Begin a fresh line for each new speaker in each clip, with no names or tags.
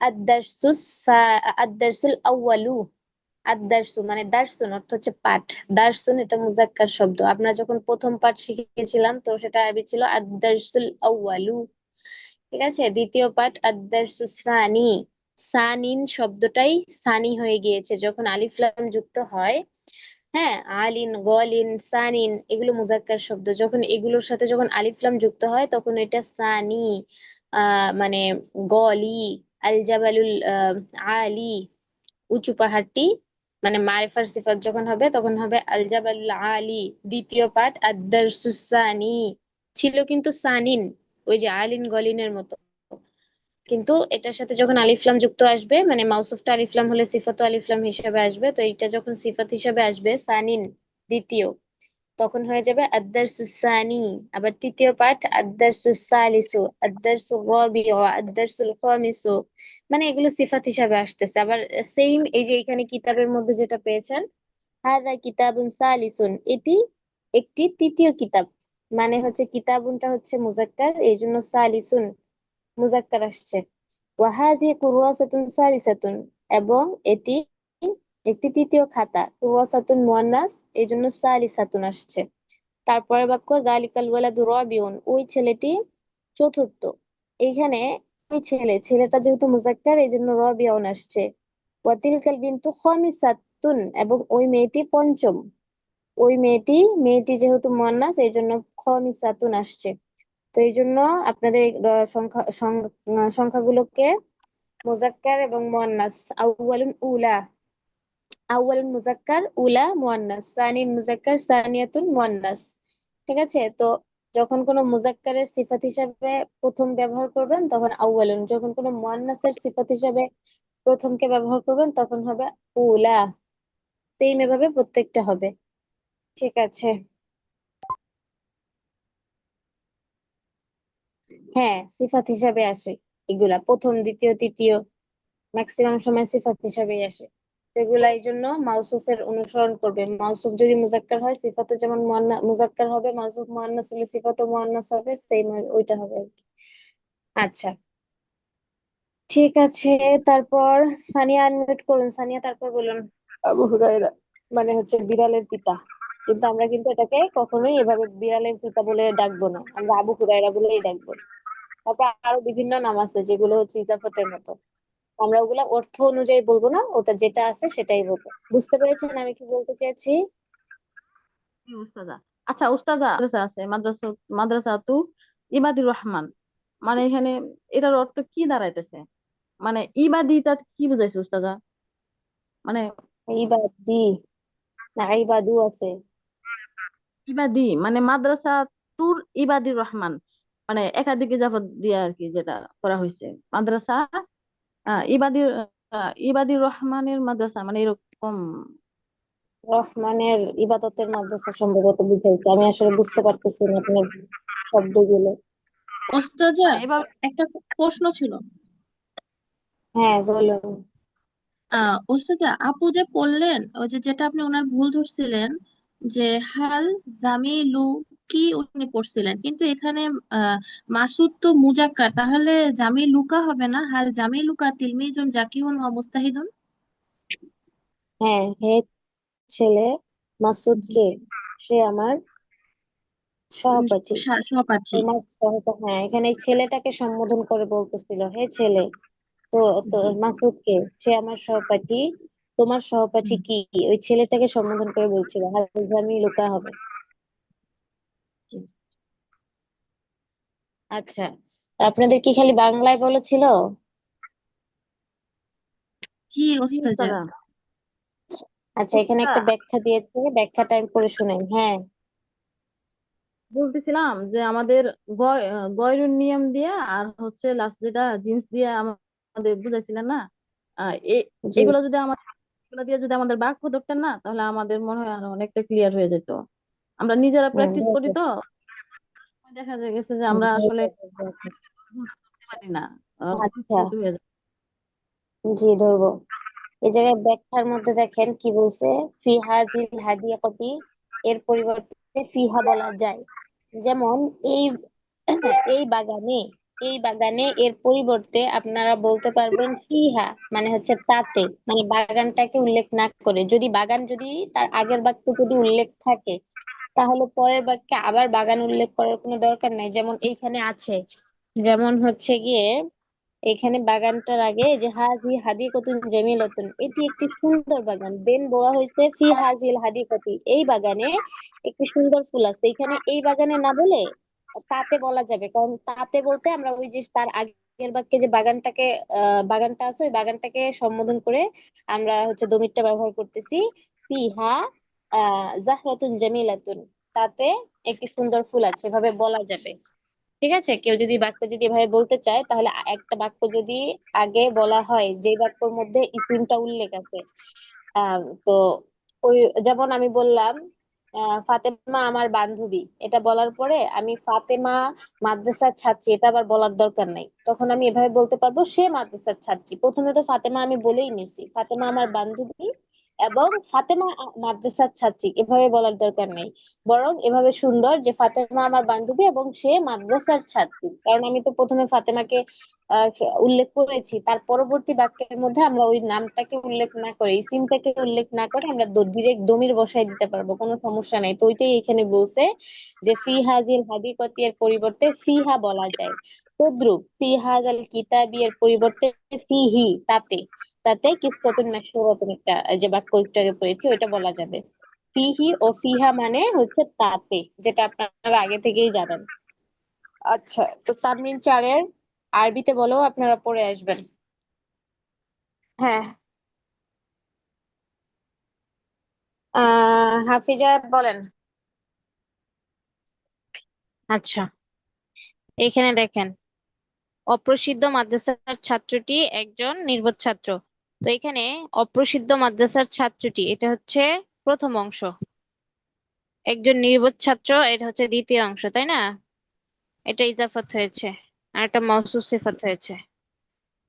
আদ-দারসুল আউয়ালু। আদ-দারসু মানে দারসুন অর্থ হচ্ছে পাঠ। দারসুন এটা মুজাক্কার শব্দ। আমরা যখন প্রথম পাঠ শিখেছিলাম তো সেটা আরবি ছিল আদ-দারসুল আউয়ালু। ঠিক আছে, দ্বিতীয় পাঠ আদ-দারসুস সানি। সানিন শব্দটাই সানি হয়ে গিয়েছে যখন আলিফ লাম যুক্ত হয়। হ্যাঁ, আলিন, গলিন, সানিন এগুলো মুজাক্কার শব্দ। যখন এগুলোর সাথে যখন আলিফ লাম যুক্ত হয় তখন এটা সানি। মানে গলি, আল জাবালুল আলি, উঁচু পাহাড়টি। মানে মারিফার সিফাত যখন হবে তখন হবে আল জাবালুল আলি। দ্বিতীয় পাঠ আদ-দারসুস সানি। ছিল কিন্তু সানিন, ওই যে আলিন গলিনের মতো। কিন্তু এটার সাথে যখন আলিফ লাম যুক্ত আসবে, মানে মাউসুফটা আলিফ লাম হলে সিফাতও আলিফ লাম হিসেবে আসবে, তো এটা যখন সিফাত হিসেবে আসবে সানিন দ্বিতীয়, তখন হয়ে যাবে আদ-দারসুস সানি। আবার তৃতীয় পাঠ আদ-দারসুস সালিসু, আদ-দারসুর রাবিউ, আদ-দারসুল খামিসু। মানে এগুলো সিফাত হিসাবে আসতেছে। আবার সেম এই যে এখানে কিতাবের মধ্যে যেটা পেয়েছেন, হাদা কিতাবুন সালিসুন, এটি একটি তৃতীয় কিতাব। মানে হচ্ছে কিতাবুনটা হচ্ছে মুজাক্কার, এই জন্য সালিসুন মুজাক্কার আসছে। ওয়াহাদি কুরওয়াসাতুন সালিসাতুন, এবং এটি একটি তৃতীয় খাতা। কুরওয়াসাতুন মুয়ান্নাস, এই জন্য সালিসাতুন আসছে। তারপরের বাক্য যালিকাল ওয়ালাদু রাবিউন, ওই ছেলেটি চতুর্থ। এইখানে ওই ছেলেটা যেহেতু মুজাক্কার এই জন্য রাবিউন আসছে। ওয়াতিলকাল বিনতু খামিসাতুন, এবং ওই মেয়েটি পঞ্চম। ওই মেয়েটি যেহেতু মুয়ান্নাস এই জন্য খামিসাতুন আসছে। তো এই জন্য আপনাদের সংখ্যাগুলোকে মুজাক্কার এবং মুয়ান্নাস, আউয়ালুন উলা, আউয়ালুন মুজাক্কার, উলা মুয়ান্নাস, সানিন মুজাক্কার, সানিয়াতুন মুয়ান্নাস। ঠিক আছে, তো যখন কোনো মুজাক্কারের সিফাত হিসাবে প্রথম ব্যবহার করবেন তখন আউয়ালুন, যখন কোনো মুয়ান্নাসের সিফাত হিসাবে প্রথমকে ব্যবহার করবেন তখন হবে উলা। সেম এভাবে প্রত্যেকটা হবে। ঠিক আছে। হ্যাঁ, সিফাত হিসাবে আসে। এগুলা প্রথম, দ্বিতীয়, তৃতীয় ম্যাক্সিমাম সময় সিফাত হিসাবেই আসে। তো এগুলা এই জন্য মাউসুফের অনুসরণ করবে। মাউসুফ যদি মুজাক্কার হয় সিফাতও যেমন মুজাক্কার হবে, মাউসুফ মুয়ান্নাস হলে সিফাতও মুয়ান্নাস হবে, সেম ওইটা হবে আর কি। আচ্ছা, ঠিক আছে। তারপর সানিয়া আনমিউট করুন। সানিয়া তারপর বলুন। আবু হুরায়রা মানে হচ্ছে বিড়ালের পিতা, কিন্তু আমরা কিন্তু এটাকে কখনোই এভাবে বিড়ালের পিতা বলে ডাকবো না, আমরা আবু হুরায়রা বলেই ডাকবো। তারপর আরো বিভিন্ন নাম আছে যেগুলো হচ্ছে ইজাফতের মতো, আমরা ওগুলা অর্থ অনুযায়ী বলবো না, ওটা যেটা আছে সেটাই বলবো। বুঝতে পেরেছেন আমি কি বলতে চাইছি?
জি, উস্তাদা। আচ্ছা উস্তাদা, মাদ্রাসা আছে, মাদ্রাসা, মাদ্রাসা তু ইবাদির রহমান, মানে এখানে এটার অর্থ কি দাঁড়াইতেছে? মানে ইবাদিটা কি বুঝাইছে উস্তাদা? মানে
ইবাদি না ইবাদু আছে।
ইবাদি মানে মাদ্রাসা তুর ইবাদির রহমান, মানে একাধিক ইজাফত দিয়ে আর কি যেটা করা হয়েছে। মাদ্রাসা ইবাদির ইবাদির রহমানের মাদ্রাসা, মানে এরকম।
রহমানের ইবাদতের মাদ্রাসা সম্ভবত বুঝাইছে, আমি আসলে বুঝতে পারতেছি না আপনার শব্দগুলো।
ওস্তাদা,
এবার
একটা প্রশ্ন ছিল।
হ্যাঁ বলুন।
ওস্তাদা, আপু যে পড়লেন ওই যে যেটা আপনি ওনার ভুল ধরছিলেন, যে হাল জামিলু কি উনি পড়ছিলেন, কিন্তু এখানে আহ মাসুদ তো মুজাক্কার, তাহলে জামিলুকা হবে না? হাল জামিলুকা তিলমিজুন জাকিউন ওয়া মুস্তাহিদুন।
হ্যাঁ, হে ছেলে মাসুদ
জি।
কে, সে আমার
উম,
সহপাঠী।
সহপাঠী।
তোমার হ্যাঁ, এখানে এই ছেলেটাকে সম্বোধন করে বলতেছিল হে ছেলে। তো তো
জি।
মাসুদ কে, সে আমার সহপাঠী। তোমার সহপাঠী
হুম,
কি, ওই ছেলেটাকে সম্বোধন করে বলছিল। হাজামি লুকা হবে।
জি।
আচ্ছা, আপনাদের কি খালি বাংলায় বলেছিল?
জি
জি
ওস্তাদা।
উস্তাদা।
আচ্ছা, এখানে
উস্তাদা,
একটা ব্যাখ্যা দিয়েছে, ব্যাখ্যাটা আমি পড়ে শুনাই। হ্যাঁ।
বলতেছিলাম যে আমাদের গয়রুন নিয়ম দিয়ে আর হচ্ছে লাস্ট যেটা জিন্স দিয়ে আমাদের বুঝাইছিলেন না,
জি।
এগুলো যদি আমাদের, এগুলো দিয়ে যদি আমাদের বাক্য ধরতেন না তাহলে আমাদের মনে হয় আরো অনেকটা ক্লিয়ার হয়ে যেত। আমরা নিজেরা প্র্যাকটিস করি
ধরবো।
তো, দেখা গেছে যে আমরা আসলে
ধরবো।
ধরতে পারি না,
আচ্ছা,
confuse হয়ে যায়।
জি ধরবো। এই জায়গায় ব্যাখ্যার মধ্যে দেখেন কি বলছে। ফিহাজিল হাদিয়াকতি, এর পরিবর্তে ফিহা বলা যায়। যেমন এই এই বাগানে, এই বাগানে, এর পরিবর্তে আপনারা বলতে পারবেন ফিহা, মানে হচ্ছে তাতে, মানে বাগানটাকে উল্লেখ না করে। যদি তার আগের বাক্যে যদি উল্লেখ থাকে, তাহলে পরের বাক্যে আবার বাগান উল্লেখ করার কোনো দরকার নাই। যেমন এইখানে আছে, যেমন হচ্ছে গিয়ে এখানে বাগানটার আগে এই যে হাজি হাদিকাতুন জামিলাতুন, এটি একটি সুন্দর বাগান, দেন বলা হয়েছে ফি হাজিল হাদিকাতি, এই বাগানে একটি সুন্দর ফুল আছে। এখানে এই বাগানে না বলে তাতে বলা যাবে, কারণ তাতে বলতে আমরা ওই যে তার আগের বাক্যে যে বাগানটা আছে, ওই বাগানটাকে সম্বোধন করে আমরা হচ্ছে দমিরটা ব্যবহার করতেছি। ফিহা জাহরাতুন জামিলাতুন, তাতে একটি সুন্দর ফুল আছে, এভাবে বলা যাবে। ঠিক আছে, কেউ যদি বাক্য যদি এভাবে বলতে চায়, তাহলে একটা বাক্য যদি আগে বলা হয় যে বাক্যর মধ্যে ইসিমটা উল্লেখ আছে, তো ওই, যেমন আমি বললাম ফাতেমা আমার বান্ধবী, এটা বলার পরে আমি ফাতেমা মাদ্রাসার ছাত্রী, এটা আবার বলার দরকার নাই। তখন আমি এভাবে বলতে পারবো সে মাদ্রাসার ছাত্রী। প্রথমে তো ফাতেমা আমি বলেই নিছি, ফাতেমা আমার বান্ধবী এবং ফাতেমা মাদ্রাসার ছাত্রী, এভাবে বলার দরকার নেই। বরং এভাবে সুন্দর যে ফাতেমা আমার বান্ধবী এবং সে মাদ্রাসার ছাত্রী, কারণ আমি তো প্রথমে ফাতেমাকে উল্লেখ করেছি। তার পরবর্তী বাক্যের মধ্যে আমরা ওই নামটাকে উল্লেখ না করে, ইসিমটাকে উল্লেখ না করে আমরা ডিরেক্ট দমির বসাই দিতে পারবো, কোনো সমস্যা নাই। তো ওইটাই এখানে বলছে যে ফি হাজিল হাদিকতি এর পরিবর্তে ফিহা বলা যায়। তদ্রুপ ফি হাজাল কিতাবি এর পরিবর্তে ফিহি, তাতে, তাতে কিসসাতুন মাশহুরাতুন, একটা যে বাক্য একটু আগে পড়েছি ওইটা বলা যাবে। ফিহি ও ফিহা মানে হচ্ছে তাতে, যেটা আপনারা আগে থেকেই জানেন। আচ্ছা, তো তামরিন 4-এর আরবিতে বলেও আপনারা পড়ে আসবেন। হ্যাঁ, হাফিজা বলেন। আচ্ছা, এখানে দেখেন, অপ্রসিদ্ধ মাদ্রাসার ছাত্রটি একজন নির্বোধ ছাত্র। তো এখানে অপ্রসিদ্ধ মাদ্রাসার ছাত্রটি, এটা হচ্ছে প্রথম অংশ, একজন নির্বোধ ছাত্র, এটা হচ্ছে দ্বিতীয় অংশ, তাই না? এটা ইজাফাত হয়েছে, আর একটা মওসুফ সিফাত হয়েছে।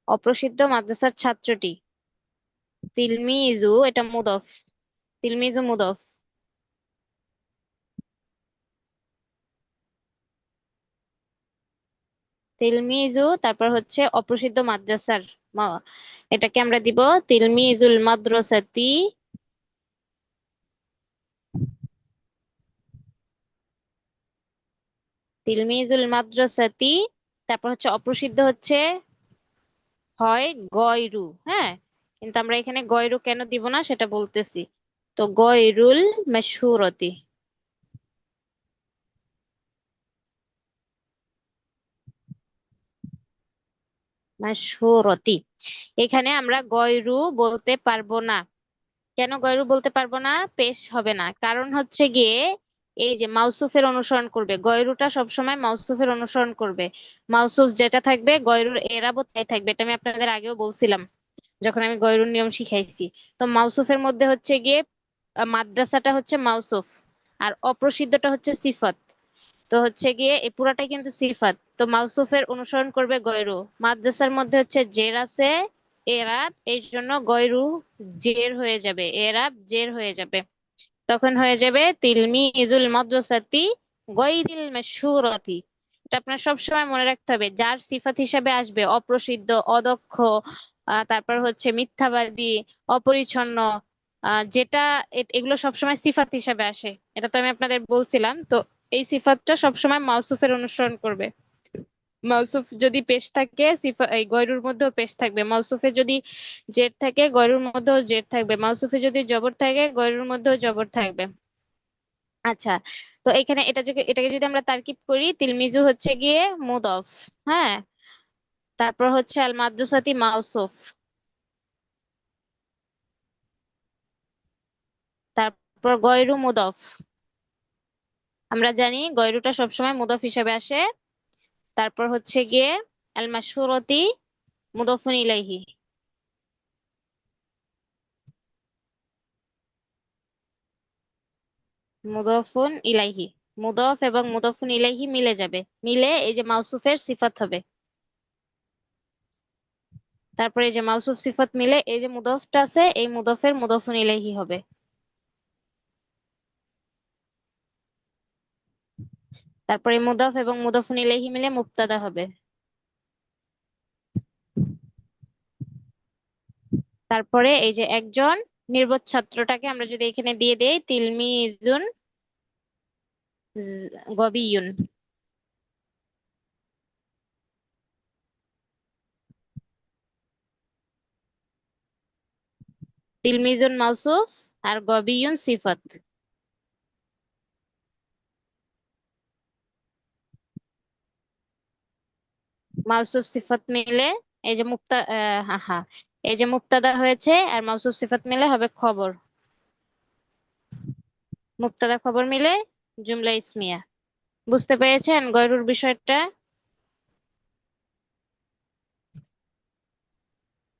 অপ্রসিদ্ধ মাদ্রাসার ছাত্রটি, তিলমিজু, এটা মুদফ, তিলমিজু মুদফ, তিলমিজু, তারপর হচ্ছে অপ্রসিদ্ধ মাদ্রাসার, মা- এটাকে আমরা দিব তিলমিজুল মাদ্রাসাতি, তিলমিজুল মাদ্রাসাতি। তারপর হচ্ছে অপ্রসিদ্ধ হচ্ছে হয় গয়রু, হ্যাঁ, কিন্তু আমরা এখানে গয়রু কেন দিব না সেটা বলতেছি। তো গয়রুল মাশহুরতি, মাশহুরতি, এখানে আমরা গয়রু বলতে পারবো না। কেন গয়রু বলতে পারবো না? পেশ হবে না, কারণ হচ্ছে গিয়ে এই যে মাউসুফের অনুসরণ করবে, গয়রুটা সবসময় মাউসুফের অনুসরণ করবে। মাউসুফ যেটা থাকবে গয়রুর এরাবও তাই থাকবে, এটা আমি আপনাদের আগেও বলছিলাম যখন আমি গয়রুর নিয়ম শিখাইছি। তো মাউসুফের মধ্যে হচ্ছে গিয়ে মাদ্রাসাটা হচ্ছে মাউসুফ, আর অপ্রসিদ্ধটা হচ্ছে সিফাত। তো হচ্ছে গিয়ে এই পুরাটাই কিন্তু সিফাত, তো মাউসুফের অনুসরণ করবে গয়রু। মাদ্রাসার মধ্যে হচ্ছে জের আছে, এরাব, এই জন্য গয়রু জের হয়ে যাবে, এরাব জের হয়ে যাবে। তখন হয়ে যাবে তিলমিজুল মাদ্রাসাতি গয়রিল মাশহুরাতি। এটা আপনার সবসময় মনে রাখতে হবে, যার সিফাত হিসাবে আসবে অপ্রসিদ্ধ, অদক্ষ, তারপর হচ্ছে মিথ্যাবাদী, অপরিচ্ছন্ন, যেটা এগুলো সবসময় সিফাত হিসাবে আসে, এটা তো আমি আপনাদের বলছিলাম। তো এই সিফাতটা সবসময় মাউসুফের অনুসরণ করবে। মাউসুফ যদি পেশ থাকে, এই গয়রুর মধ্যেও পেশ থাকবে। মাউসুফে যদি জের থাকে, গয়রুর মধ্যেও জের থাকবে। মাউসুফে যদি জবর থাকে, গয়রুর মধ্যেও জবর থাকবে। আচ্ছা, তো এখানে এটাকে যদি আমরা তারকিব করি, তিলমিজু হচ্ছে গিয়ে মুদফ, হ্যাঁ, তারপর হচ্ছে আল মাদ্রাসাতি মাউসুফ, তারপর গয়রু মুদফ। আমরা জানি গয়রুটা সবসময় মুদফ হিসাবে আসে। তারপর হচ্ছে গিয়ে আল মাশহুরতি মুদফুন ইলাইহি, মুদফুন ইলাইহি, মুদফ এবং মুদফুন ইলাইহি মিলে যাবে, মিলে এই যে মাউসুফের সিফাত হবে। তারপরে এই যে মাউসুফ সিফাত মিলে এই যে মুদফটা আছে, এই মুদফের মুদফুন ইলাইহি হবে। তারপরে মুদফ এবং মুদফুন ইলাইহি মিলে মুবতাদা হবে। তারপরে এই যে একজন নির্বোধ ছাত্রটাকে আমরা যদি এখানে দিয়ে দেই তিলমিজুন গবিয়ুন। তিলমিজুন মাউসুফ আর গবিয়ুন সিফাত। মাউসুফ সিফাত মিলে এই যে হ্যাঁ, এই যে মুক্তাদা হয়েছে আর মাউসুফ সিফাত মিলে হবে খবর। মুক্তাদা খবর মিলে জুমলা ইসমিয়া। বুঝতে পেরেছেন গয়রুর বিষয়টা?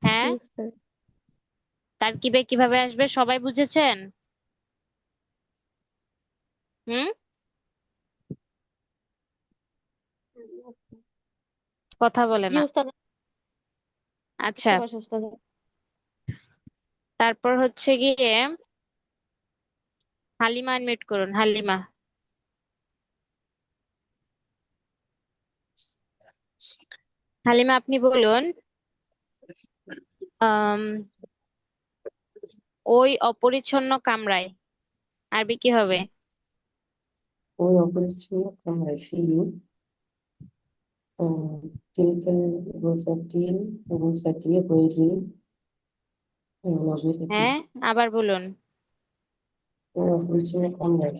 জি
হ্যাঁ,
উস্তাদ।
তারকিবে কিভাবে আসবে সবাই বুঝেছেন? হুম, কথা বলে
জি
না।
উস্তাদ,
আচ্ছা,
বুঝতে পারছি উস্তাদ।
তারপর হচ্ছে গিয়ে হালিমা আনমিউট করুন। হালিমা, হালিমা আপনি বলুন আম, ওই অপরিচ্ছন্ন কামরায় আরবি কি হবে?
ওই অপরিচ্ছন্ন কামরায় تلك الغرفة غير نظيفة.
হ্যাঁ, আবার বলুন।
ওই অপরিচ্ছন্ন কামরায়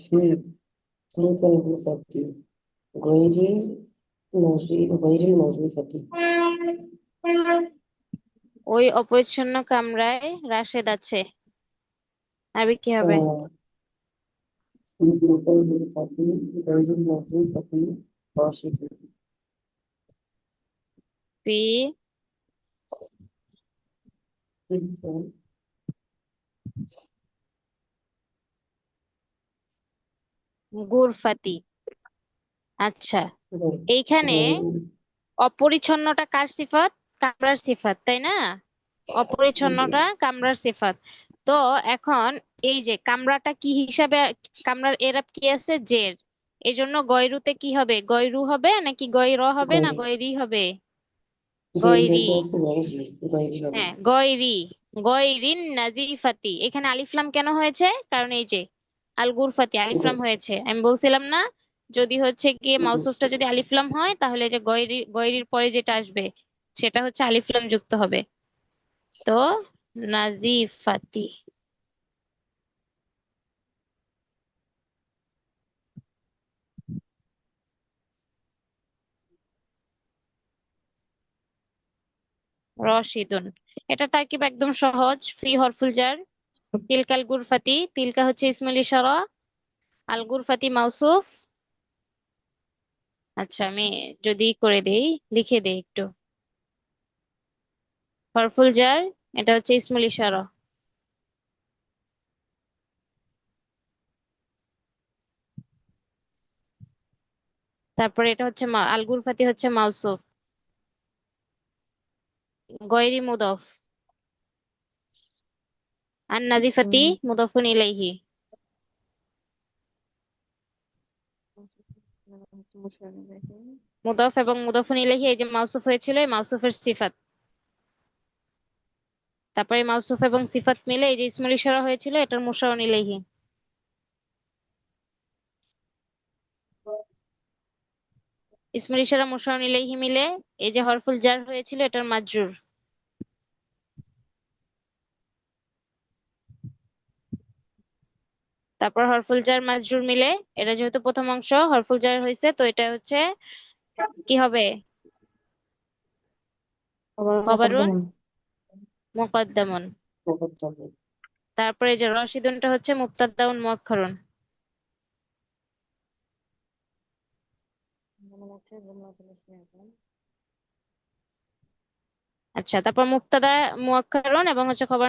تلك الغرفة غير غير نظيفة.
ওই অপরিচ্ছন্ন কামরায় রাশেদ আছে আরবি কি হবে?
في تلك الغرفة غير نظيفة راشد.
ফি
تلك
গুরফাতি। আচ্ছা, এইখানে
غير
অপরিচ্ছন্নটা কার সিফাত? কামরার সিফাত, তাই না? অপরিচ্ছন্নটা কামরার সিফাত। তো এখন এই যে কামরাটা কি হিসাবে, কামরার এরাব কি আছে? জের। এই জন্য গয়রুতে কি হবে? গয়রু হবে নাকি গয়র হবে না
غير
গয়রি হবে? গয়রি।
যেটা আছে غير হবে.
হ্যাঁ, গয়রি। গয়রিন নাজিফাতি। এখানে আলিফলাম কেন হয়েছে? কারণ এই যে আল গুরফাতি আলিফলাম হয়েছে। আমি বলছিলাম না, যদি হচ্ছে গিয়ে মাউসুফটা যদি আলিফলাম হয় তাহলে যে গয়রির পরে যেটা আসবে সেটা হচ্ছে আলিফলাম যুক্ত হবে। তো নাজিফাতি। রশিদুন। এটা তারকিব একদম সহজ। ফি হরফুল জার, তিলকাল গুরফাতি, তিলকা হচ্ছে ইসমুল ইশারা, আল গুরফাতি মাউসুফ। আচ্ছা, আমি যদি করে দেই, লিখে দেই একটু। হরফুল জার, এটা হচ্ছে ইসমুল ইশারা। তারপরে এটা হচ্ছে আল গুরফাতি হচ্ছে মাউসুফ। গয়রি মুদফ। আন নাজিফাতি মুদফুন ইলাইহি। মুদফ এবং মুদফুন ইলাইহি এই যে মাউসুফ হয়েছিল, এই মাউসুফের সিফাত। তারপরে মাউসুফ এবং সিফাত মিলে এই যে ইসমুল ইশারা হয়েছিল, এটার মুশারুন ইলাইহি। ইসমুল ইশারা মুশারুন ইলাইহি মিলে এই যে হরফুল জার হয়েছিল, এটার মাজরুর। তারপর হরফুল জার মাজরুর মিলে, এটা যেহেতু প্রথম অংশ হরফুল জার হয়েছে তো এটা হচ্ছে কি হবে? খবরুন মুকদ্দামুন।
مقدم.
তারপরে এই যে রশিদুনটা হচ্ছে মুবতাদাউন মুআক্খারুন। আচ্ছা, তারপর মুবতাদা মুআক্খারুন এবং হচ্ছে খবর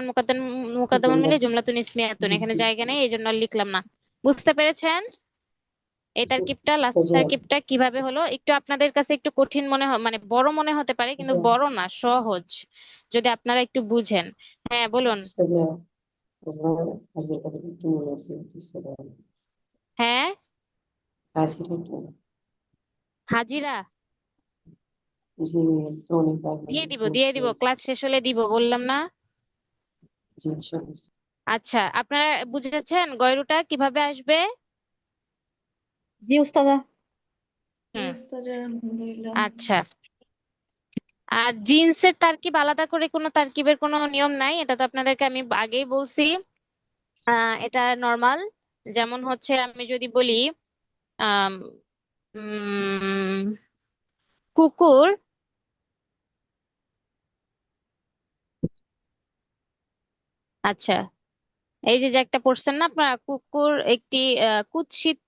মুকদ্দামুন মিলে জুমলাতুন ইসমিয়াতুন। এখানে জায়গা নেই এই জন্য আর লিখলাম না। বুঝতে পেরেছেন? এই তারকিবটা, লাস্ট তারকিবটা কিভাবে হলো একটু আপনাদের কাছে একটু কঠিন মনে হয়, মানে বড় মনে হতে পারে, কিন্তু বড় না, সহজ যদি আপনারা একটু বুঝেন। হ্যাঁ বলুন।
الله حضرتك مناسب السلام.
হ্যাঁ,
حاضر.
হাজিরা
জি অনেক
দিয়ে দিব, দিয়ে দিব, ক্লাস শেষ হলে দিব, বললাম না?
জিনিস
আচ্ছা, আপনারা বুঝেছেন গয়রুটা কিভাবে আসবে?
জি উস্তাদা।
হুম, আচ্ছা। আর জিন্সের তারকিব আলাদা করে কোনো তারকিবের কোনো নিয়ম নাই, এটা তো আপনাদেরকে আমি আগেই বলছি। এটা নর্মাল। যেমন হচ্ছে আমি যদি বলি আম, উম, কুকুর। আচ্ছা, এই যে যে একটা পড়ছেন না আপনারা, কুকুর একটি কুৎসিত,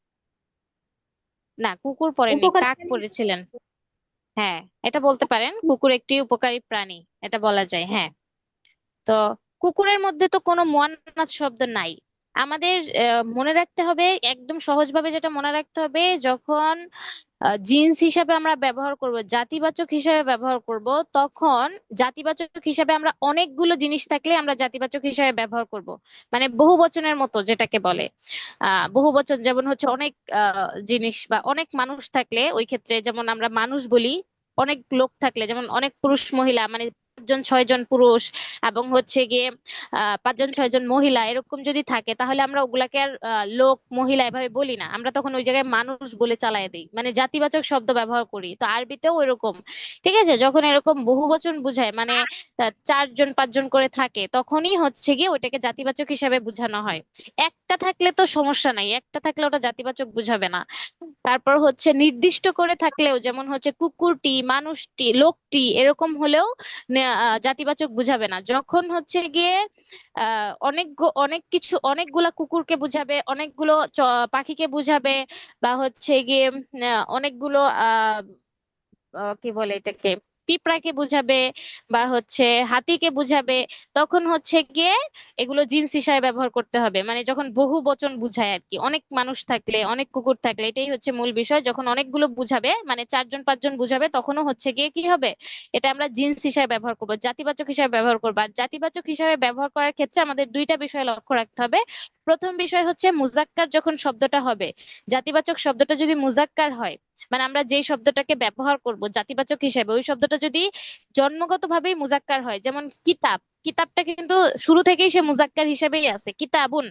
না কুকুর পড়েননি,
উপকার।
কাক পড়েছিলেন। হ্যাঁ, এটা বলতে পারেন কুকুর একটি উপকারী প্রাণী, এটা বলা যায়, হ্যাঁ। তো কুকুরের মধ্যে তো কোনো মুয়ান্নাথ শব্দ নাই। আমাদের মনে রাখতে হবে, একদম সহজভাবে যেটা মনে রাখতে হবে, যখন জিন্স হিসাবে আমরা ব্যবহার করব, জাতিবাচক হিসাবে ব্যবহার করব, তখন জাতিবাচক হিসাবে আমরা অনেকগুলো জিনিস থাকলে আমরা জাতিবাচক হিসাবে ব্যবহার করব। মানে বহু বচনের মতো যেটাকে বলে, বহু বচন যেমন হচ্ছে অনেক জিনিস বা অনেক মানুষ থাকলে, ওই ক্ষেত্রে যেমন আমরা মানুষ বলি। অনেক লোক থাকলে, যেমন অনেক পুরুষ মহিলা, মানে 5 জন 6 জন পুরুষ এবং হচ্ছে গিয়ে 5 জন 6 জন মহিলা, এরকম যদি থাকে তাহলে আমরা ওগুলাকে আর লোক মহিলা এভাবে বলি না, আমরা তখন ওই জায়গায় মানুষ বলে চালায় দিই, মানে জাতিবাচক শব্দ ব্যবহার করি। তো আরবিতেও এরকম, ঠিক আছে, যখন এরকম বহু বচন বুঝায়, মানে 4 জন 5 জন করে থাকে, তখনই হচ্ছে গিয়ে ওইটাকে জাতিবাচক হিসাবে বোঝানো হয়। একটা থাকলে তো সমস্যা নাই, একটা থাকলে ওটা জাতিবাচক বুঝাবে না। তারপর হচ্ছে নির্দিষ্ট করে থাকলেও, যেমন হচ্ছে কুকুরটি, মানুষটি, লোকটি, এরকম হলেও জাতিবাচক বুঝাবে না। যখন হচ্ছে গিয়ে অনেক অনেক কিছু, অনেকগুলা কুকুরকে বুঝাবে, অনেকগুলো পাখিকে বুঝাবে, বা হচ্ছে গিয়ে অনেকগুলো কি বলে এটাকে, পিঁপড়াকে বুঝাবে, বা হচ্ছে হাতিকে বুঝাবে, তখন হচ্ছে গিয়ে এগুলো জিন্স হিসাবে ব্যবহার করতে হবে। মানে যখন বহু বচন বুঝায় আর কি, অনেক মানুষ থাকলে, অনেক কুকুর থাকলে, এটাই হচ্ছে মূল বিষয়। যখন অনেকগুলো বুঝাবে, মানে 4 জন 5 জন বুঝাবে, তখনও হচ্ছে গিয়ে কি হবে, এটা আমরা জিন্স হিসাবে ব্যবহার করব, জাতিবাচক হিসাবে ব্যবহার করবো। আর জাতিবাচক হিসাবে ব্যবহার করার ক্ষেত্রে আমাদের দুইটা বিষয় লক্ষ্য রাখতে হবে। প্রথম বিষয় হচ্ছে মুজাক্কার যখন শব্দটা হবে, জাতিবাচক শব্দটা যদি মুজাক্কার হয়, মানে আমরা যেই শব্দটাকে ব্যবহার করব জাতিবাচক হিসেবে, ওই শব্দটা যদি জন্মগতভাবেই মুজাক্কার হয়, যেমন কিতাব, কিতাবটা কিন্তু শুরু থেকেই সে মুজাক্কার হিসেবেই আছে, কিতাবুন,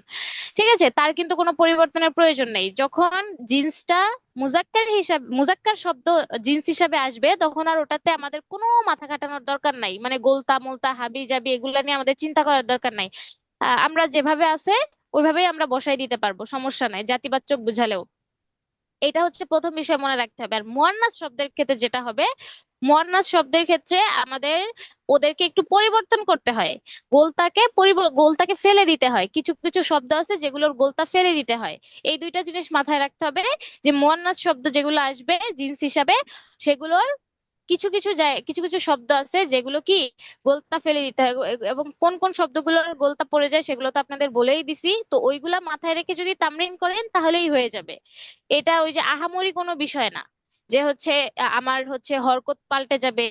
ঠিক আছে, তার কিন্তু কোনো পরিবর্তনের প্রয়োজন নেই। যখন জিন্সটা মুজাক্কার শব্দ জিন্স হিসাবে আসবে, তখন আর ওটাতে আমাদের কোনো মাথা খাটানোর দরকার নাই, মানে গোলতা মোলতা হাবি জাবি এগুলা নিয়ে আমাদের চিন্তা করার দরকার নাই। আমরা যেভাবে আছে ওইভাবেই আমরা বসাই দিতে পারবো, সমস্যা নাই, জাতিবাচক বুঝালেও। এটা হচ্ছে প্রথম বিষয় মনে রাখতে হবে। আর মুয়ান্নাস শব্দের ক্ষেত্রে যেটা হবে, মুয়ান্নাস শব্দের ক্ষেত্রে আমাদের ওদেরকে একটু পরিবর্তন করতে হয়, গোলতাকে ফেলে দিতে হয়। কিছু কিছু শব্দ আছে যেগুলোর গোলতা ফেলে দিতে হয়। এই দুইটা জিনিস মাথায় রাখতে হবে, যে মুয়ান্নাস শব্দ যেগুলো আসবে জিন্স হিসাবে, সেগুলোর কিছু কিছু শব্দ আছে যেগুলো কি গোলতা ফেলে দিতে হয়, এবং কোন কোন শব্দগুলোর গোলতা পড়ে যায় সেগুলো তো আপনাদের বলেই দিছি। তো ওইগুলা মাথায় রেখে যদি তামরিন করেন তাহলেই হয়ে যাবে। এটা ওই যে আহামরি কোনো বিষয় না, যে হচ্ছে আমার হচ্ছে হরকত পাল্টে যাবে,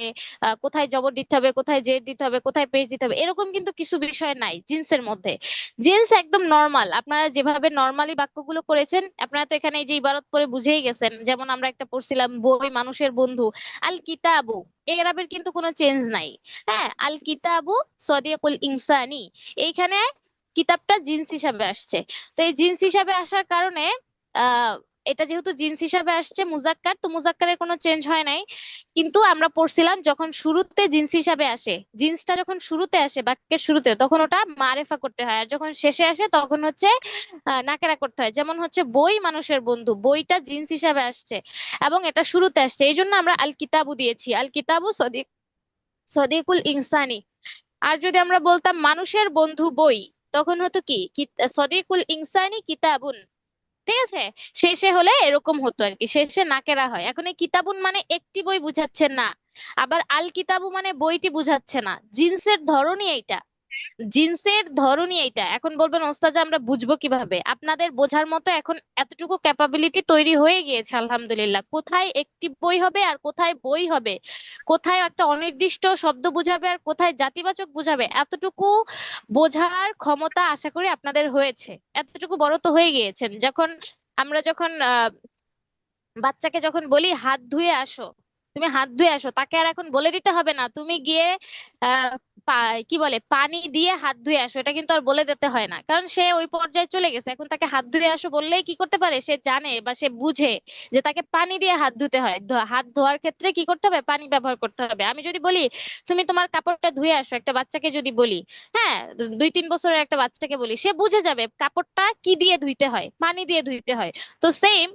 কোথায় জবর দিতে হবে, কোথায় জের দিতে হবে, কোথায় পেশ দিতে হবে, এরকম কিন্তু কিছু বিষয় নাই জিন্সের মধ্যে। জিন্স একদম নর্মাল, আপনারা যেভাবে নর্মালি বাক্যগুলো করেছেন, আপনারা তো এখানে এই যে ইবারত পরে বুঝেই গেছেন। যেমন আমরা একটা পড়ছিলাম, বই মানুষের বন্ধু, আল কিতাবু, এরাবের কিন্তু কোনো চেঞ্জ নাই। হ্যাঁ, আল কিতাবু সদিকুল ইনসানি, এইখানে কিতাবটা জিন্স হিসাবে আসছে। তো এই জিন্স হিসাবে আসার কারণে আহ এটা যেহেতু জিন্স হিসাবে আসছে মুজাক্কার, তো মুজাক্কারের কোনো চেঞ্জ হয় নাই। কিন্তু আমরা পড়ছিলাম যখন শুরুতে জিন্স হিসাবে আসে, জিন্সটা যখন শুরুতে আসে বাক্যের শুরুতে, তখন ওটা মারেফা করতে হয়, আর যখন শেষে আসে তখন হচ্ছে নাকেরা করতে হয়। যেমন হচ্ছে বই মানুষের বন্ধু, বইটা জিন্স হিসাবে আসছে এবং এটা শুরুতে আসছে, এই জন্য আমরা আল কিতাবু দিয়েছি, আল কিতাবু সদিকুল ইনসানি। আর যদি আমরা বলতাম মানুষের বন্ধু বই, তখন হতো কি সদিকুল ইনসানি কিতাবুন, ঠিক আছে, শেষে হলে এরকম হতো আর কি, শেষে নাকেরা হয়। এখন এই কিতাবুন মানে একটি বই বুঝাচ্ছে না, আবার আল কিতাবু মানে বইটি বুঝাচ্ছে না, জিন্সের ধরনই এইটা, জিন্সের ধরনই এইটা। এখন বলবেন ওস্তাদ যে আমরা বুঝবো কিভাবে, আপনাদের বোঝার মতো এখন এতটুকু ক্যাপাবিলিটি তৈরি হয়ে গিয়েছে আলহামদুলিল্লাহ, কোথায় একটি বই হবে আর কোথায় বই হবে, কোথায় একটা অনির্দিষ্ট শব্দ বুঝাবে আর কোথায় জাতিবাচক বুঝাবে, এতটুকু বোঝার ক্ষমতা আশা করি আপনাদের হয়েছে। এতটুকু বড় তো হয়ে গিয়েছেন, যখন আমরা বাচ্চাকে যখন বলি হাত ধুয়ে আসো, তুমি হাত ধুয়ে আসো, তাকে আর এখন বলে দিতে হবে না তুমি গিয়ে আহ কি বলে পানি দিয়ে হাত ধুয়ে আসো, এটা কিন্তু আর বলে দিতে হয় না, কারণ সে ওই পর্যায়ে চলে গেছে। এখন তাকে হাত ধুয়ে আসো বললেই কি করতে পারে, সে জানে বা সে বুঝে যে তাকে পানি দিয়ে হাত ধুতে হয়। হাত ধোয়ার ক্ষেত্রে কি করতে হবে, পানি ব্যবহার করতে হবে। আমি যদি বলি তুমি তোমার কাপড়টা ধুয়ে আসো, একটা বাচ্চাকে যদি বলি, হ্যাঁ, 2-3 বছরের একটা বাচ্চাকে বলি, সে বুঝে যাবে কাপড়টা কি দিয়ে ধুইতে হয়, পানি দিয়ে ধুইতে হয়। তো সেম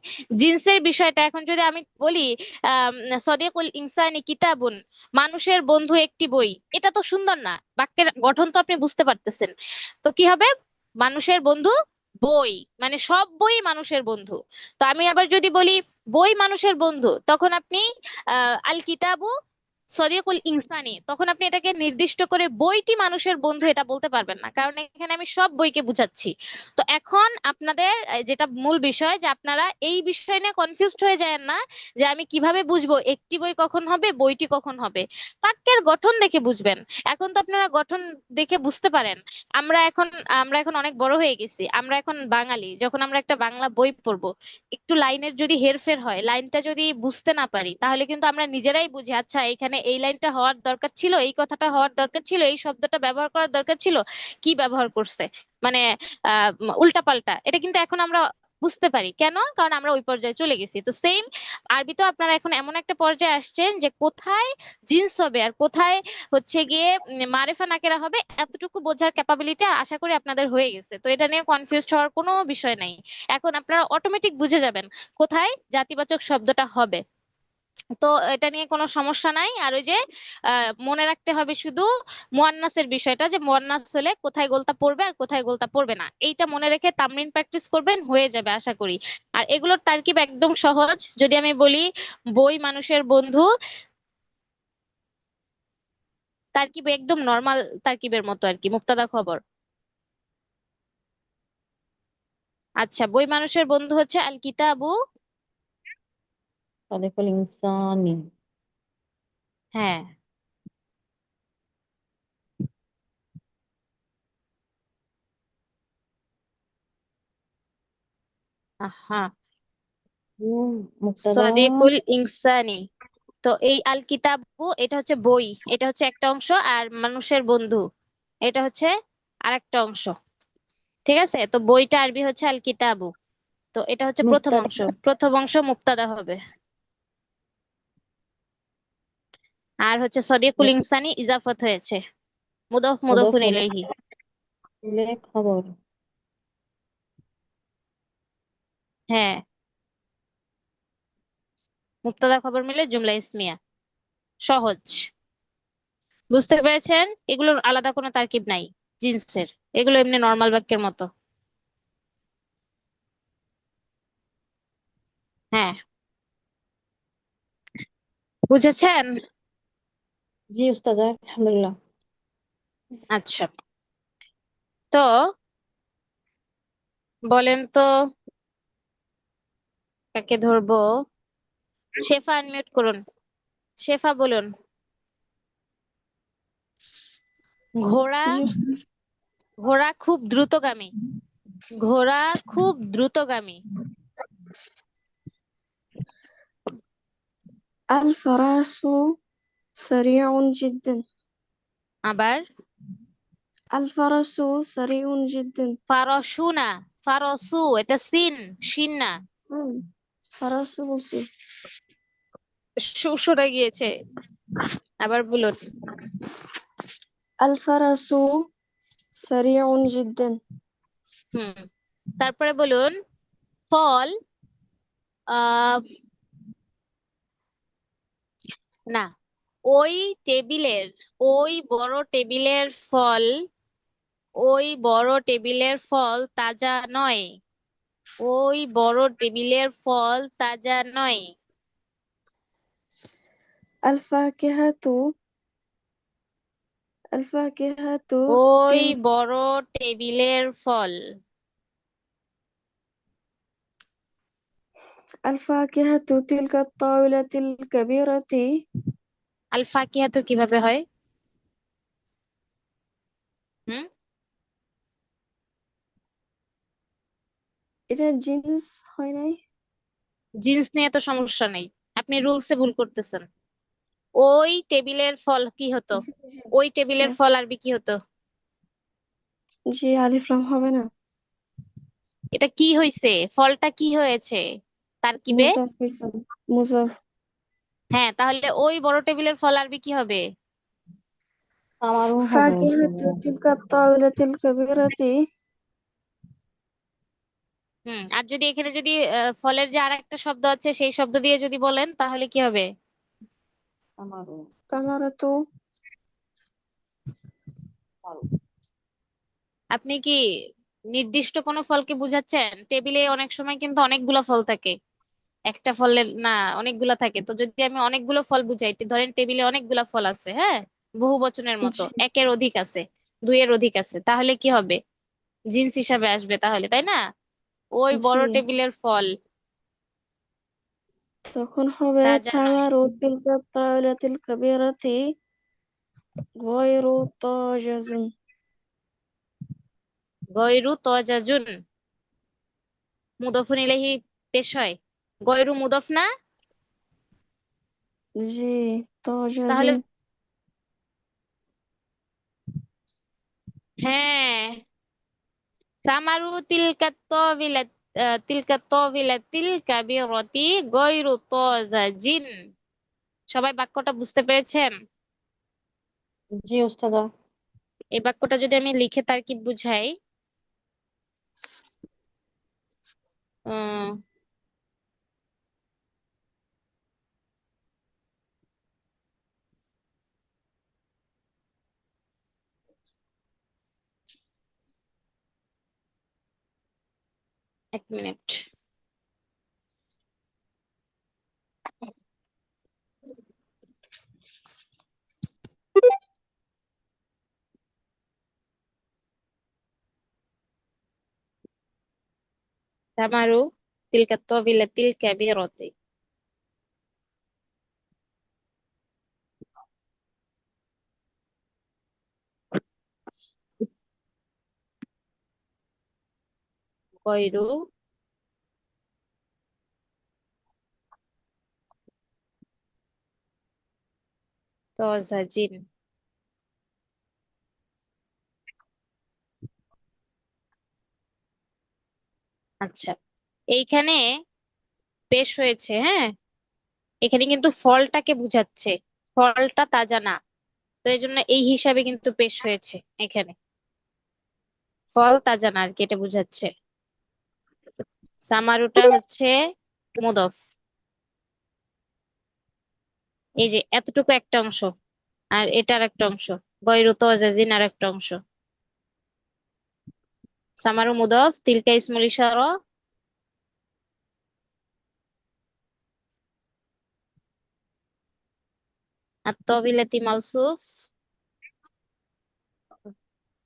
জিন্সের বিষয়টা এখন যদি আমি বলি আহ সদিকুল ইনসানি কিতাবুন, মানুষের বন্ধু একটি বই, এটা তো সুন্দর না, বাক্যের গঠন তো আপনি বুঝতে পারতেছেন। তো কি হবে, মানুষের বন্ধু বই, মানে সব বই মানুষের বন্ধু। তো আমি আবার যদি বলি বই মানুষের বন্ধু, তখন আপনি আল কিতাবু সদিকুল ইনসানি, তখন আপনি এটাকে নির্দিষ্ট করে বইটি মানুষের বন্ধু এটা বলতে পারবেন না, কারণ এখানে আমি সব বইকে বুঝাচ্ছি। তো এখন আপনাদের যেটা মূল বিষয়, যে আপনারা এই বিষয় নিয়ে কনফিউজড হয়ে যায় না, যে আমি কিভাবে বুঝবো একটি বই কখন হবে, বইটি কখন হবে। বাক্যের গঠন দেখে বুঝবেন। এখন তো আপনারা গঠন দেখে বুঝতে পারেন। আমরা এখন অনেক বড় হয়ে গেছি, আমরা এখন বাঙালি, যখন আমরা একটা বাংলা বই পড়বো, একটু লাইনের যদি হেরফের হয়, লাইনটা যদি বুঝতে না পারি, তাহলে কিন্তু আমরা নিজেরাই বুঝি, আচ্ছা এখানে এই লাইনটা হওয়ার দরকার ছিল, এই কথাটা হওয়ার দরকার ছিল, এই শব্দটা ব্যবহার করার দরকার ছিল, কি ব্যবহার করছে, মানে উল্টা পাল্টা। এটা কিন্তু এখন আমরা বুঝতে পারি, কেন? কারণ আমরা ওই পর্যায়ে চলে গেছি। তো সেম আরবিতেও আপনারা এখন এমন একটা পর্যায়ে আসছেন যে কোথায় জিন্স হবে আর কোথায় হচ্ছে গিয়ে মারেফা নাকেরা হবে, এতটুকু বোঝার ক্যাপাবিলিটি আশা করি আপনাদের হয়ে গেছে। তো এটা নিয়ে কনফিউজ হওয়ার কোনো বিষয় নাই। এখন আপনারা অটোমেটিক বুঝে যাবেন কোথায় জাতিবাচক শব্দটা হবে। তো এটা নিয়ে কোনো সমস্যা নাই। আর ওই যে মনে রাখতে হবে শুধু মুয়ান্নাসের বিষয়টা, যে মুয়ান্নাস হলে কোথায় গোলতা পড়বে আর কোথায় গোলতা পড়বে না, এইটা মনে রেখে তামরিন প্র্যাকটিস করবেন, হয়ে যাবে আশা করি। আর এগুলোর তারকিব একদম সহজ। যদি আমি বলি বই মানুষের বন্ধু, তারকিব একদম নর্মাল তারকিবের মতো আর কি, মুক্তাদা খবর। আচ্ছা, বই মানুষের বন্ধু হচ্ছে আল কিতাবু।
সদিকুল ইনসানি।
হ্যাঁ, আহা,
মুক্তাদা।
সদিকুল ইনসানি। তো এই আল কিতাবু এটা হচ্ছে বই, এটা হচ্ছে একটা অংশ, আর মানুষের বন্ধু এটা হচ্ছে আরেকটা অংশ। ঠিক আছে, তো বইটা আরবি হচ্ছে আল কিতাবু। তো এটা হচ্ছে প্রথম
মুক্তাদা।
অংশ, প্রথম অংশ মুক্তাদা হবে। আর হচ্ছে সদিকুল ইনসানি ইজাফত হয়েছে, মুদফ
মুদফ
মুদফুন
মুদফ
ইলাইহি।
মিলে খবর।
হ্যাঁ, মুক্তাদা খবর মিলে জুমলা ইসমিয়া। সহজ, বুঝতে পেরেছেন? এগুলোর আলাদা কোনো তারকিব নাই জিন্সের, এগুলো এমনি নর্মাল বাক্যের মতো। হ্যাঁ, বুঝেছেন?
জি উস্তাদ, আলহামদুলিল্লাহ।
আচ্ছা, তো বলেন তো কাকে ধরবো। শেফা আনমিউট করুন, শেফা বলুন। ঘোড়া,
জি উস্তাদ।
ঘোড়া খুব দ্রুতগামী, ঘোড়া খুব দ্রুতগামী।
الفرس سريع جدا.
আবার
الفرس سريع جدا.
ফারসু না, ফারসু, এটা সিন, শিন না,
হুম, فرس বলছি।
সরে গিয়েছে। আবার বলুন।
الفرس سريع جدا.
হুম, তারপরে বলুন ফল, আহ না, ওই টেবিলের, ওই বড় টেবিলের ফল, ওই বড় টেবিলের ফল তাজা নয়, ওই বড় টেবিলের ফল তাজা নয়।
الفاكهة الفاكهة
ওই
تلك
বড় টেবিলের ফল।
الفاكهة تلك الطاولة الكبيرة.
আল ফাকিহাতু কিভাবে হয়? হুম,
এটা জিন্স হয় নাই?
জিন্স নিয়ে তো সমস্যা নেই, আপনি রুলসে ভুল করতেছেন। ওই টেবিলের ফল কি হতো?
জি জি
ওই টেবিলের
হ্যাঁ
ফল আরবি কি হতো?
জি আলিফ লাম হবে না,
এটা কি হয়েছে? ফলটা কি হয়েছে তারকিবে?
মুজাফ হইছে, মুজাফ।
হ্যাঁ, তাহলে ওই বড় টেবিলের ফল আরবি কি হবে?
সামারু হবে
فاكهة
উস্তাদ।
تلك الطاولة الكبيرة
আর যদি এখানে যদি ফলের যে আরেকটা শব্দ আছে সেই শব্দ দিয়ে যদি বলেন তাহলে কি হবে?
সামারু
ثمرة
ফল।
আপনি কি নির্দিষ্ট কোনো ফলকে বুঝাচ্ছেন? টেবিলে অনেক সময় কিন্তু অনেকগুলো ফল থাকে, একটা ফলের না, অনেকগুলা থাকে। তো যদি আমি অনেকগুলো ফল বুঝাই, ধরেন টেবিলে অনেকগুলা ফল আছে, হ্যাঁ, বহু বচনের মতো,
জি
একের অধিক আছে, দুইয়ের অধিক আছে, তাহলে কি হবে? জিন্স হিসাবে আসবে তাহলে, তাই না? ওই
জি
বড় টেবিলের ফল,
তখন হবে
তাজা নয়।
ثمر تلك الطاولة الكبيرة غير طازج
গয়রু তজাজুন, মুদফুন ইলাইহি পেশ হয়। গয়রু মুদফ না?
জি طازج
তাহলে হ্যাঁ, সামারু তিলকা তবিলাতিল কাবিরতি গয়রু তজাজিন। সবাই বাক্যটা বুঝতে পেরেছেন?
জি উস্তাদা।
এই বাক্যটা যদি আমি লিখে তারকিব বুঝাই, উম, এক মিনিট। সামারু তিলকা তবিলাতিল কাবিরতি গয়রু তজাজিন। আচ্ছা, এইখানে পেশ হয়েছে, হ্যাঁ, এখানে কিন্তু ফলটাকে বুঝাচ্ছে, ফলটা তাজা না, তো এই জন্য এই হিসাবে কিন্তু পেশ হয়েছে এখানে, ফল তাজা না আর কি, এটা বুঝাচ্ছে। সামারুটা হচ্ছে মুদফ, এই যে এতটুকু একটা অংশ, আর এটার একটা অংশ, গয়রু তজাজিন আর একটা অংশ। সামারু মুদফ, তিলকা ইসমুল ইশারা, আত-তাবিলাতি মাউসুফ,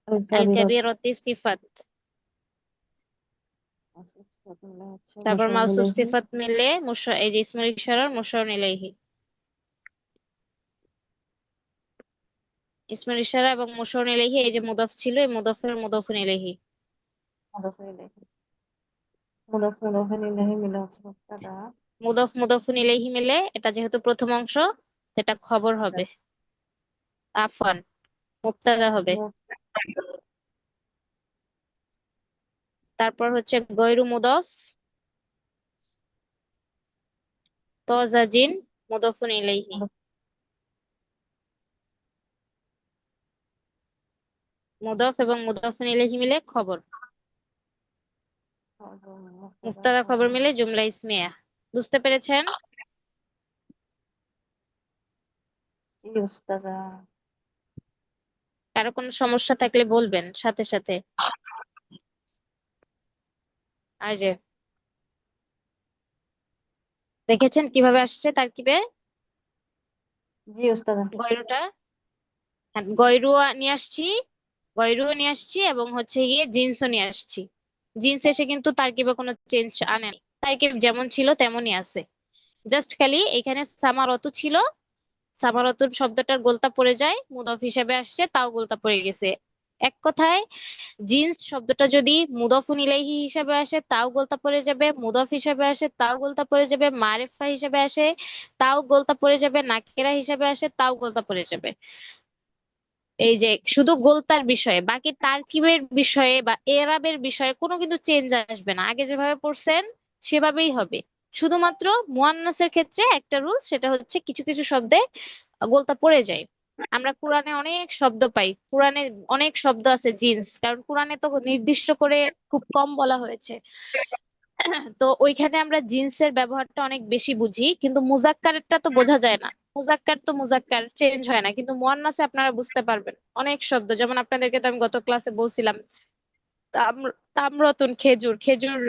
আল
আল
কাবিরাত
কাবীরাতি সিফাত।
হচ্ছে
তারপর
মুশার
মাউসুফ
ইলাইহি।
সিফাত মিললে এই যে ইসমুল ইশারার মুশারুন ইলাইহি, ইসমুল ইশারা এবং মুশারুন ইলাইহি, এই যে মুদফ ছিল, এই মুদফের মুদফুন ইলাইহি,
মুদাফির ইলাইহি। মুদাফির ইলাইহি মিলে হচ্ছে মুবতাদা।
মুদফুন ইলাইহি মিলে এটা যেহেতু প্রথম অংশ, এটা খবর হবে, আফওয়ান, মুবতাদা হবে। তারপর হচ্ছে গয়রু মুদফ তজাজিন মুদফুন ইলাইহি, মুদফ এবং মুদফুন ইলাইহি মিলে খবর,
মুবতাদা
মুবতাদা খবর
খবর।
মিলে জুমলা ইসমিয়া। বুঝতে পেরেছেন?
জি উস্তাদা।
কারো কোনো সমস্যা থাকলে বলবেন সাথে সাথে। আর যে দেখেছেন কিভাবে আসছে তারকিবে
জি উস্তাদা।
গয়রুটা? হ্যাঁ, নিয়ে আসছি, গয়রুও নিয়ে আসছি এবং হচ্ছে গিয়ে জিন্সও নিয়ে আসছি। জিন্স এসে কিন্তু তারকিবে কোনো চেঞ্জ আনেনি, তারকিব যেমন ছিল তেমনই আছে। জাস্ট খালি এখানে সামারতু ছিল, সামারতুর শব্দটার গোলতা পড়ে যায়, মুদফ হিসেবে আসছে, তাও গোলতা পড়ে গেছে। এক কথায় জিন্স শব্দটা যদি মুদাফুন ইলাইহি হিসাবে আসে তাও গোলতা পড়ে যাবে, মুদাফ হিসাবে আসে তাও গোলতা পড়ে যাবে, মারিফা হিসাবে আসে তাও গোলতা পড়ে যাবে, নাকিরা হিসাবে আসে তাও গোলতা পড়ে যাবে। এই যে শুধু গোলতার বিষয়ে, বাকি তারকিবের বিষয়ে বা এরাবের বিষয়ে কোনো কিন্তু চেঞ্জ আসবে না, আগে যেভাবে পড়ছেন সেভাবেই হবে। শুধুমাত্র মুয়ান্নাসের ক্ষেত্রে একটা রুল, সেটা হচ্ছে কিছু কিছু শব্দে গোলতা পড়ে যায়। আমরা কোরআনে অনেক শব্দ পাই, কোরআনে অনেক শব্দ আছে জিন্স, কারণ কোরআনে তো নির্দিষ্ট করে খুব কম বলা হয়েছে। তো ওইখানে আমরা জিন্সের ব্যবহারটা অনেক বেশি বুঝি, কিন্তু মুজাক্কারেরটা তো বোঝা যায় না। মুজাক্কার তো মুজাক্কার চেঞ্জ হয় না, কিন্তু মুয়ান্নাসে আপনারা বুঝতে পারবেন অনেক শব্দ, যেমন আপনাদেরকে তো আমি গত ক্লাসে বলছিলাম তামরতুন, খেজুর, খেজুর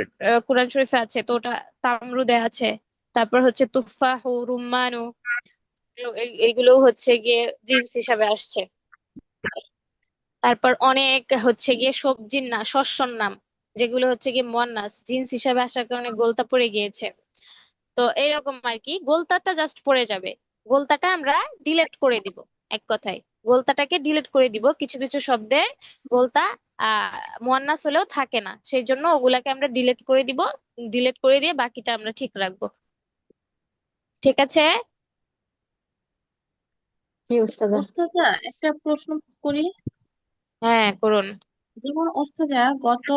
কোরআন শরীফে আছে তো ওটা তামরুদে আছে। তারপর হচ্ছে তুফাহু, রুম্মানু, এইগুলো হচ্ছে গিয়ে জিন্স হিসাবে আসছে। তারপর অনেক হচ্ছে গিয়ে সবজির না শস্যর নাম, যেগুলো হচ্ছে গিয়ে মুয়ান্নাস জিন্স হিসাবে আসার কারণে গোলতা পড়ে গিয়েছে। তো এইরকম আর কি, গোলতাটা জাস্ট পড়ে যাবে, গোলতাটা আমরা ডিলিট করে দিব। এক কথায় গোলতাটাকে ডিলিট করে দিব, কিছু কিছু শব্দের গোলতা মুয়ান্নাস হলেও থাকে না, সেই জন্য ওগুলাকে আমরা ডিলিট করে দিব, ডিলিট করে দিয়ে বাকিটা আমরা ঠিক রাখবো। ঠিক আছে?
জি উস্তাজা।
ওস্তাদা একটা প্রশ্ন করি।
হ্যাঁ, করুন।
যেমন ওস্তাদা গত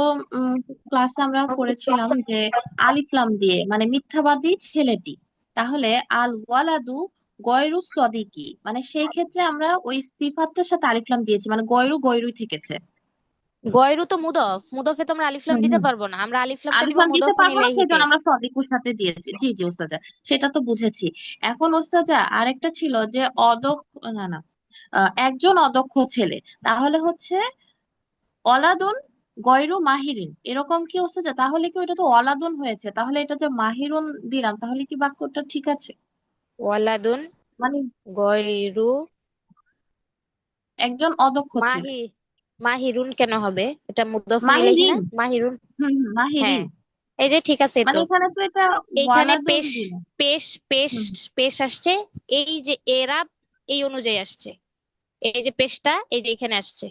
ক্লাসে আমরা করেছিলাম যে আলিফ লাম দিয়ে মানে মিথ্যাবাদী ছেলেটি, তাহলে আল ওয়ালাদু গয়রু সদিকি, মানে সেই ক্ষেত্রে আমরা ওই সিফাতটার সাথে আলিফ লাম দিয়েছি, মানে গয়রু গয়রুই থেকেছে।
গয়রু তো মুদফ, মুদফে তো আমরা আলিফলাম
হুম
দিতে
হুম
পারবো না, আমরা আলিফলামটা
আলিফ
দিব
লাম দিতে
মুদফুন
পারবো না, সেই
ইলাইহিতে।
জন্য আমরা সদিকুর সাথে দিয়েছি। জি জি ওস্তাদা, সেটা তো বুঝেছি। এখন ওস্তাদা আরেকটা ছিল যে অদক্ষ, না না, একজন অদক্ষ ছেলে, তাহলে হচ্ছে অলাদুন গয়রু মাহিরিন, এরকম কি ওস্তাদ? তাহলে কি ওটা তো অলাদুন হয়েছে, তাহলে এটা যে মাহিরুন দিলাম, তাহলে কি বাক্যটা ঠিক আছে?
ওয়ালাদুন
মানে
গয়রু
একজন অদক্ষ ছেলে।
মাহি, মাহিরুন কেন হবে? এটা মুদফুন ইলাইহি না,
মাহিরিন।
মাহিরুন। হ্যাঁ,
মাহিরিন,
এই যে ঠিক আছে
মানে
তো।
এখানে তো এটা
এইখানে
ওয়ালাদুন
পেশ,
দিল।
পেশ পেশ
হুম
পেশ আসছে, এই যে এরাব এই অনুযায়ী আসছে, এই যে পেশটা এই যে এখানে আসছে।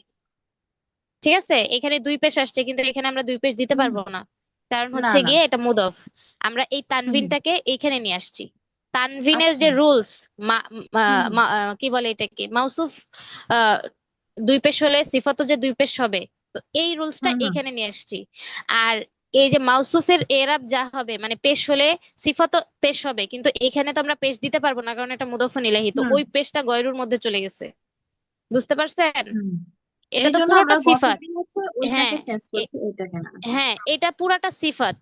ঠিক আছে, এখানে দুই পেশ আসছে, কিন্তু এখানে আমরা দুই পেশ দিতে
হুম
পারবো না, কারণ
না
হচ্ছে
না।
গিয়ে এটা মুদফ। আমরা এই
হুম
তানভিনটাকে এইখানে নিয়ে আসছি। তানভিনের
আচ্ছা।
যে রুলস,
হুম
কি বলে এটাকে, মাউসুফ আহ দুই পেশ হলে সিফাতও যে দুই পেশ হবে, তো এই রুলসটা
হুম
এইখানে নিয়ে আসছি। আর এই যে মাউসুফের এরাব যা হবে, মানে পেশ হলে সিফাতও পেশ হবে, কিন্তু এখানে তো আমরা পেশ দিতে পারবো না, কারণ এটা মুদফুন ইলাইহি, তো
হুম
ওই পেশটা গয়রুর মধ্যে চলে গেছে। বুঝতে পারছেন?
হুম
এটা
এই
তো
জন্য
পুরোটা
আমরা
সিফাত।
গতদিন হচ্ছে ওইটাকে
হ্যাঁ,
চেঞ্জ করছি, ওইটাকে না। আচ্ছা
হ্যাঁ,
আচ্ছা।
এটা পুরাটা সিফাত।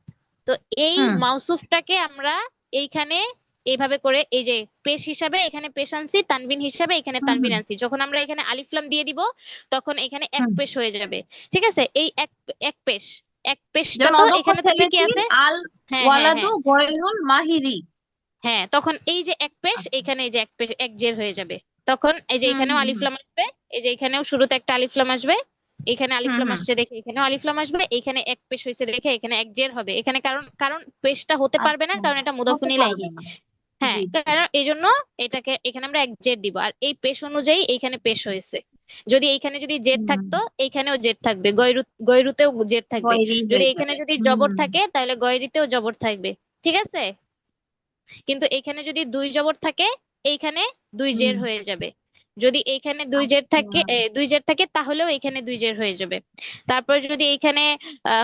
তো এই
হুম
মাউসুফটাকে আমরা এইখানে এইভাবে করে, এই যে পেশ হিসাবে এখানে পেশ আনছি, তানবিন হিসাবে এখানে
হুম
তানবিন
হুম
আনছি, যখন আমরা এখানে আলিফলাম দিয়ে দিব তখন এখানে এক
হুম
পেশ হয়ে যাবে। ঠিক আছে, এই এক এক পেশ, এক পেশটা
যেমন
তো
অদক্ষ
এখানে তো ঠিকই
ছেলেটির
আছে।
আল
হ্যাঁ, হ্যাঁ,
ওয়ালাদু
হ্যাঁ,
গয়রুল মাহিরি।
হ্যাঁ, তখন এই যে এক পেশ
আচ্ছা।
এখানে এই যে এক পেশ এক জের হয়ে যাবে। তখন এই যে
হুম
এখানেও
হুম হুম
আলিফলাম আসবে, এই যে এখানেও শুরুতে একটা আলিফলাম আসবে, এখানে
হুম
আলিফলাম
হুম
আসছে দেখে এখানেও আলিফলাম আসবে, এখানে এক পেশ হয়েছে দেখে এখানে এক জের হবে, এখানে কারণ কারণ পেশটা হতে পারবে না,
আচ্ছা,
কারণ এটা
হতে
মুদাফুন
পারবে
ইলাইহি।
না।
হ্যাঁ,
জি জি।
কারণ এই জন্য এটাকে এখানে আমরা এক জের দিব, আর এই পেশ অনুযায়ী এইখানে পেশ হয়েছে। যদি এইখানে যদি জের
হুম
থাকতো এইখানেও জের থাকবে, গয়রুতেও জের থাকবে।
গয়রি
যদি
হয়ে
এখানে
যাবে।
যদি জবর
হুম
থাকে তাহলে গয়রিতেও জবর থাকবে। ঠিক আছে, কিন্তু এখানে যদি দুই জবর থাকে এইখানে দুই
হুম
জের হয়ে যাবে। যদি এইখানে দুই জের থাকে,
আচ্ছা।
দুই জের থাকে তাহলেও এখানে দুই জের হয়ে যাবে। তারপর যদি এইখানে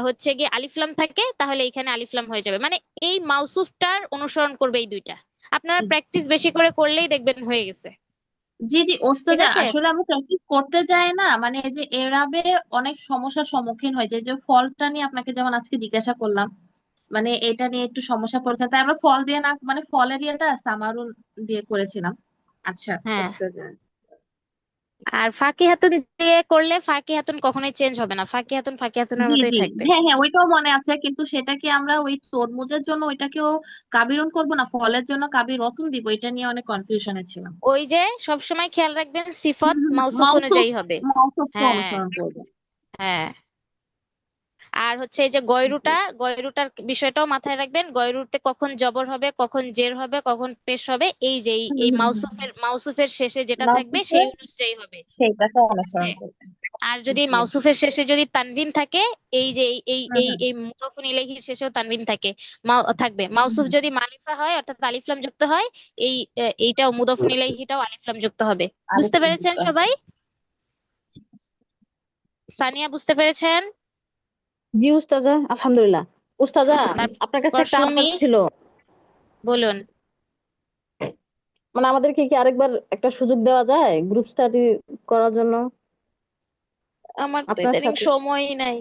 হচ্ছে গিয়ে আলিফলাম থাকে তাহলে এইখানে আলিফলাম হয়ে যাবে, মানে এই মাউসুফটার অনুসরণ করবে এই দুইটা। আপনারা
আচ্ছা
প্র্যাকটিস বেশি করে করলেই দেখবেন হয়ে গেছে।
জি জি
ঠিক
ওস্তাদা,
আছে।
আসলে আমরা প্র্যাকটিস করতে যাই না, মানে এই যে এরাবে অনেক সমস্যার সম্মুখীন হয়েছে, যে ফলটা নিয়ে আপনাকে যেমন আজকে জিজ্ঞাসা করলাম, মানে এটা নিয়ে একটু সমস্যা পড়েছে, তাই আমরা ফল দিয়ে না, মানে ফলের ইয়েটা সামারুন দিয়ে করেছিলাম। আচ্ছা
হ্যাঁ,
ওস্তাদা, ঠিক
আর
আছে।
ফাকিহাতুন দিয়ে করলে ফাকিহাতুন কখনোই চেঞ্জ হবে না, ফাকিহাতুন ফাকিহাতুনের
জি
মতোই
জি,
থাকবে।
হ্যাঁ হ্যাঁ ওইটাও মনে আছে, কিন্তু সেটা কি আমরা ওই তরমুজের জন্য ওইটাকেও কাবিরুন করবো না ফলের জন্য কাবির রতুন দিব, এটা নিয়ে অনেক কনফিউশনে ছিলাম।
ওই যে সবসময় খেয়াল রাখবেন সিফাত মাউসুফ
মাউসুফ,
অনুযায়ী হবে।
মাউসুফকে
হ্যাঁ,
অনুসরণ করবো।
হ্যাঁ। আর হচ্ছে এই যে গয়রুটার বিষয়টাও মাথায় রাখবেন। গয়রুতে কখন জবর হবে, কখন জের হবে, কখন পেশ হবে, এই যে এই মাউসুফের শেষে যেটা থাকবে সেই
মাউসুফের
অনুযায়ী হবে।
সেইটাকে
ঠিক আছে?
অনুসরণ করবেন।
আর যদি
জি।
মাউসুফের শেষে যদি তানভিন থাকে, এই যে এই এই
হুম
এই
হুম
এই মুদাফুন ইলাইহির শেষেও তানভিন থাকে, থাকবে।
হুম
মাউসুফ
হুম।
যদি মালিফা হয় অর্থাৎ আলিফ লাম যুক্ত হয়, এইটাও মুদাফুন ইলাইহিটাও আলিফ লাম যুক্ত হবে। বুঝতে
আরেকটু
পেরেছেন
যুক্ত হবে।
সবাই? সানিয়া বুঝতে পেরেছেন?
জি উস্তাজা, আলহামদুলিল্লাহ। উস্তাজা, আপনার কাছে
তারপর
একটা
সুমি,
আবদার ছিল।
বলুন।
মানে আমাদেরকে কি আরেকবার একটা সুযোগ দেওয়া যায় গ্রুপ স্টাডি করার জন্য
আমার তো
আপনার
ইদানিং
সাথে
সময়ই নাই।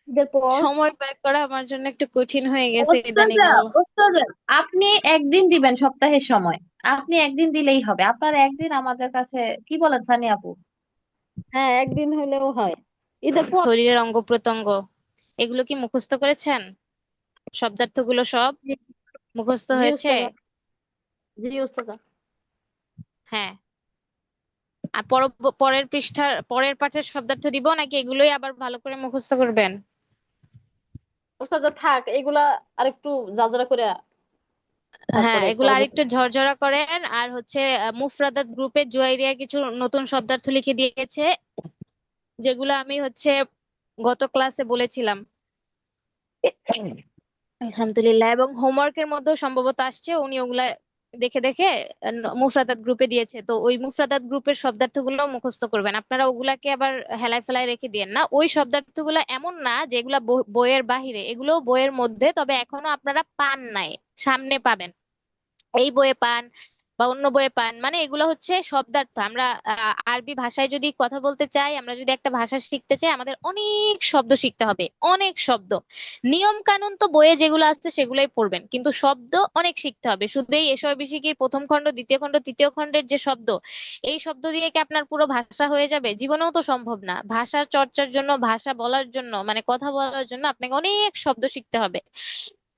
ঈদের পর?
সময় বের করা আমার জন্য একটু কঠিন হয়ে গেছে ইদানিং।
ওস্তাজা, ওস্তাজা, আপনি একদিন দিবেন সপ্তাহের সময়। আপনি একদিন দিলেই হবে। আপনার একদিন আমাদের কাছে, কি বলেন সানি আপু?
হ্যাঁ, একদিন হলেও হয়। ঈদের পর।
শরীরের অঙ্গ প্রত্যঙ্গ এগুলো কি মুখস্থ করেছেন? শব্দার্থগুলো সব
জি
মুখস্থ
জি
হয়েছে?
উস্তাজা, জি উস্তাজা।
হ্যাঁ। আর পরের পাঠের শব্দার্থ দিব নাকি এগুলোই আবার ভালো করে মুখস্থ করবেন?
উস্তাজা থাক, এগুলা আরেকটু যাজরা করে
হ্যাঁ,
তারপরে
এগুলো
করা যাবে।
আরেকটু ঝরঝরা করেন। আর হচ্ছে মুফরাদাত গ্রুপে জুয়াইরিয়া কিছু নতুন শব্দার্থ লিখে দিয়েছে, যেগুলো আমি হচ্ছে গত ক্লাসে বলেছিলাম আলহামদুলিল্লাহ। এবং হোমওয়ার্কের মধ্যেও সম্ভবত আসছে, উনি ওগুলা দেখে দেখে মুফরাদাত গ্রুপে দিয়েছে। তো ওই মুফরাদাত গ্রুপের শব্দার্থগুলো মুখস্থ করবেন। আপনারা ওগুলাকে আবার হেলায় ফেলায় রেখে দিয়েন না। ওই শব্দার্থগুলো এমন না যে এগুলা বইয়ের বাহিরে, এগুলো বইয়ের মধ্যে, তবে এখনো আপনারা পান নাই, সামনে পাবেন। এই বইয়ে পান বা অন্য বইয়ে পান, মানে এগুলো হচ্ছে শব্দার্থ। আমরা আরবি ভাষায় যদি কথা বলতে চাই, আমরা যদি একটা ভাষা শিখতে চাই, আমাদের অনেক শব্দ শিখতে হবে, অনেক শব্দ। নিয়ম কানুন তো বইয়ে যেগুলো আসছে সেগুলোই পড়বেন, কিন্তু শব্দ অনেক শিখতে হবে। শুধু এই এসো বিসিকির প্রথম খণ্ড, দ্বিতীয় খণ্ড, তৃতীয় খণ্ডের যে শব্দ, এই শব্দ দিয়ে কি আপনার পুরো ভাষা হয়ে যাবে? জীবনেও তো সম্ভব না। ভাষার চর্চার জন্য, ভাষা বলার জন্য, মানে কথা বলার জন্য আপনাকে অনেক শব্দ শিখতে হবে।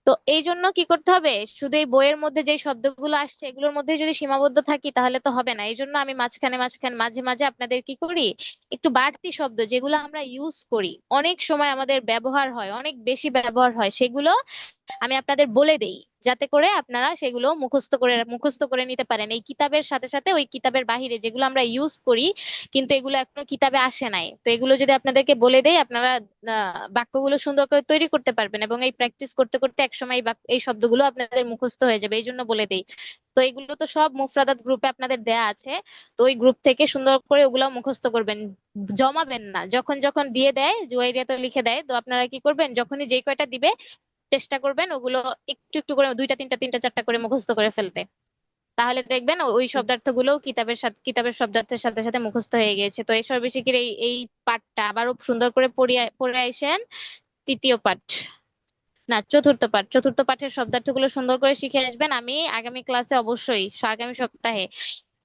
তো এই জন্য কি করতে হবে, শুধু এই বইয়ের মধ্যে যে শব্দগুলো আসছে এগুলোর মধ্যে যদি সীমাবদ্ধ থাকি তাহলে তো হবে না। এই জন্য আমি মাঝে মাঝে আপনাদের কি করি, একটু বাড়তি শব্দ যেগুলো আমরা ইউজ করি, অনেক সময় আমাদের ব্যবহার হয়, অনেক বেশি ব্যবহার হয়, সেগুলো আমি আপনাদের বলে দেই, যাতে করে আপনারা সেগুলো মুখস্থ করে নিতে পারেন। এই কিতাবের সাথে সাথে ওই কিতাবের বাহিরে যেগুলো আমরা ইউজ করি কিন্তু এগুলো এখনো কিতাবে আসে নাই, তো এগুলো যদি আপনাদেরকে বলে দেই, আপনারা বাক্যগুলো সুন্দর করে তৈরি করতে পারবেন। এবং এই প্র্যাকটিস করতে করতে একসময় এই শব্দগুলো আপনাদের মুখস্থ হয়ে যাবে, এই জন্য বলে দেই। তো এগুলো তো সব মুফরাদাত গ্রুপে আপনাদের দেয়া আছে, তো ওই গ্রুপ থেকে সুন্দর করে ওগুলো মুখস্থ করবেন। জমাবেন না, যখন যখন দিয়ে দেয়, জুয়াইরিয়া তো লিখে দেয়, তো আপনারা কি করবেন, যখনই যেই কয়টা দিবে চেষ্টা করবেন ওগুলো একটু একটু করে, দুইটা তিনটা তিনটা চারটা করে মুখস্থ করে ফেলতে। তাহলে দেখবেন ওই শব্দার্থগুলো কিতাবের শব্দার্থের সাথে সাথে মুখস্থ হয়ে গিয়েছে। তো এই সর্বশিক্ষার এই পাঠটা আবারও সুন্দর করে পড়ে আইসেন। তৃতীয় পাঠ, না চতুর্থ পাঠের শব্দার্থগুলো সুন্দর করে শিখে আসবেন। আমি আগামী ক্লাসে অবশ্যই, আগামী সপ্তাহে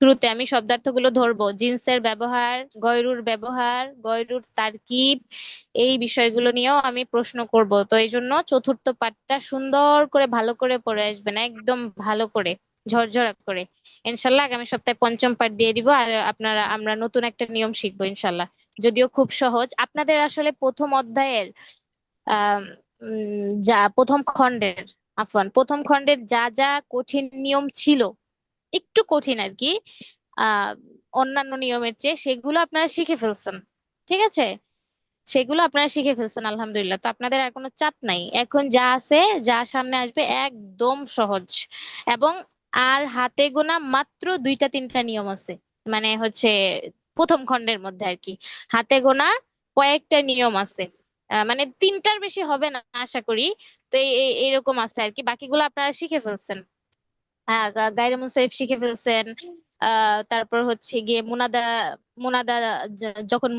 শুরুতে আমি শব্দার্থগুলো ধরবো, জিন্সের ব্যবহার, গয়রুর তারকিব, এই বিষয়গুলো নিয়েও আমি প্রশ্ন করব। তো এই জন্য চতুর্থ পাঠটা সুন্দর করে ভালো করে পড়ে আসবেন, একদম ভালো করে ঝরঝরা করে। ইনশাল্লাহ আগামী সপ্তাহে পঞ্চম পাঠ দিয়ে দিব। আর আমরা নতুন একটা নিয়ম শিখবো ইনশাল্লাহ, যদিও খুব সহজ। আপনাদের আসলে প্রথম অধ্যায়ের আহ যা প্রথম খণ্ডের যা যা কঠিন নিয়ম ছিল, একটু কঠিন আর কি, আহ অন্যান্য নিয়মের চেয়ে, সেগুলো আপনারা শিখে ফেলছেন। ঠিক আছে, সেগুলো আপনারা শিখে ফেলছেন আলহামদুলিল্লাহ। তো আপনাদের আর কোনো চাপ নাই, এখন যা আছে, যা সামনে আসবে একদম সহজ। এবং আর হাতে গোনা মাত্র দুইটা তিনটা নিয়ম আছে, মানে হচ্ছে প্রথম খণ্ডের মধ্যে আর কি, হাতে গোনা কয়েকটা নিয়ম আছে। মানে তিনটার বেশি হবে না আশা করি। তো এইরকম আছে আর কি, বাকিগুলো আপনারা শিখে ফেলছেন। হ্যাঁ, গায়রে মুনসারিফ শিখে ফেলছেন। তারপর হচ্ছে গিয়ে মুনাদা যখন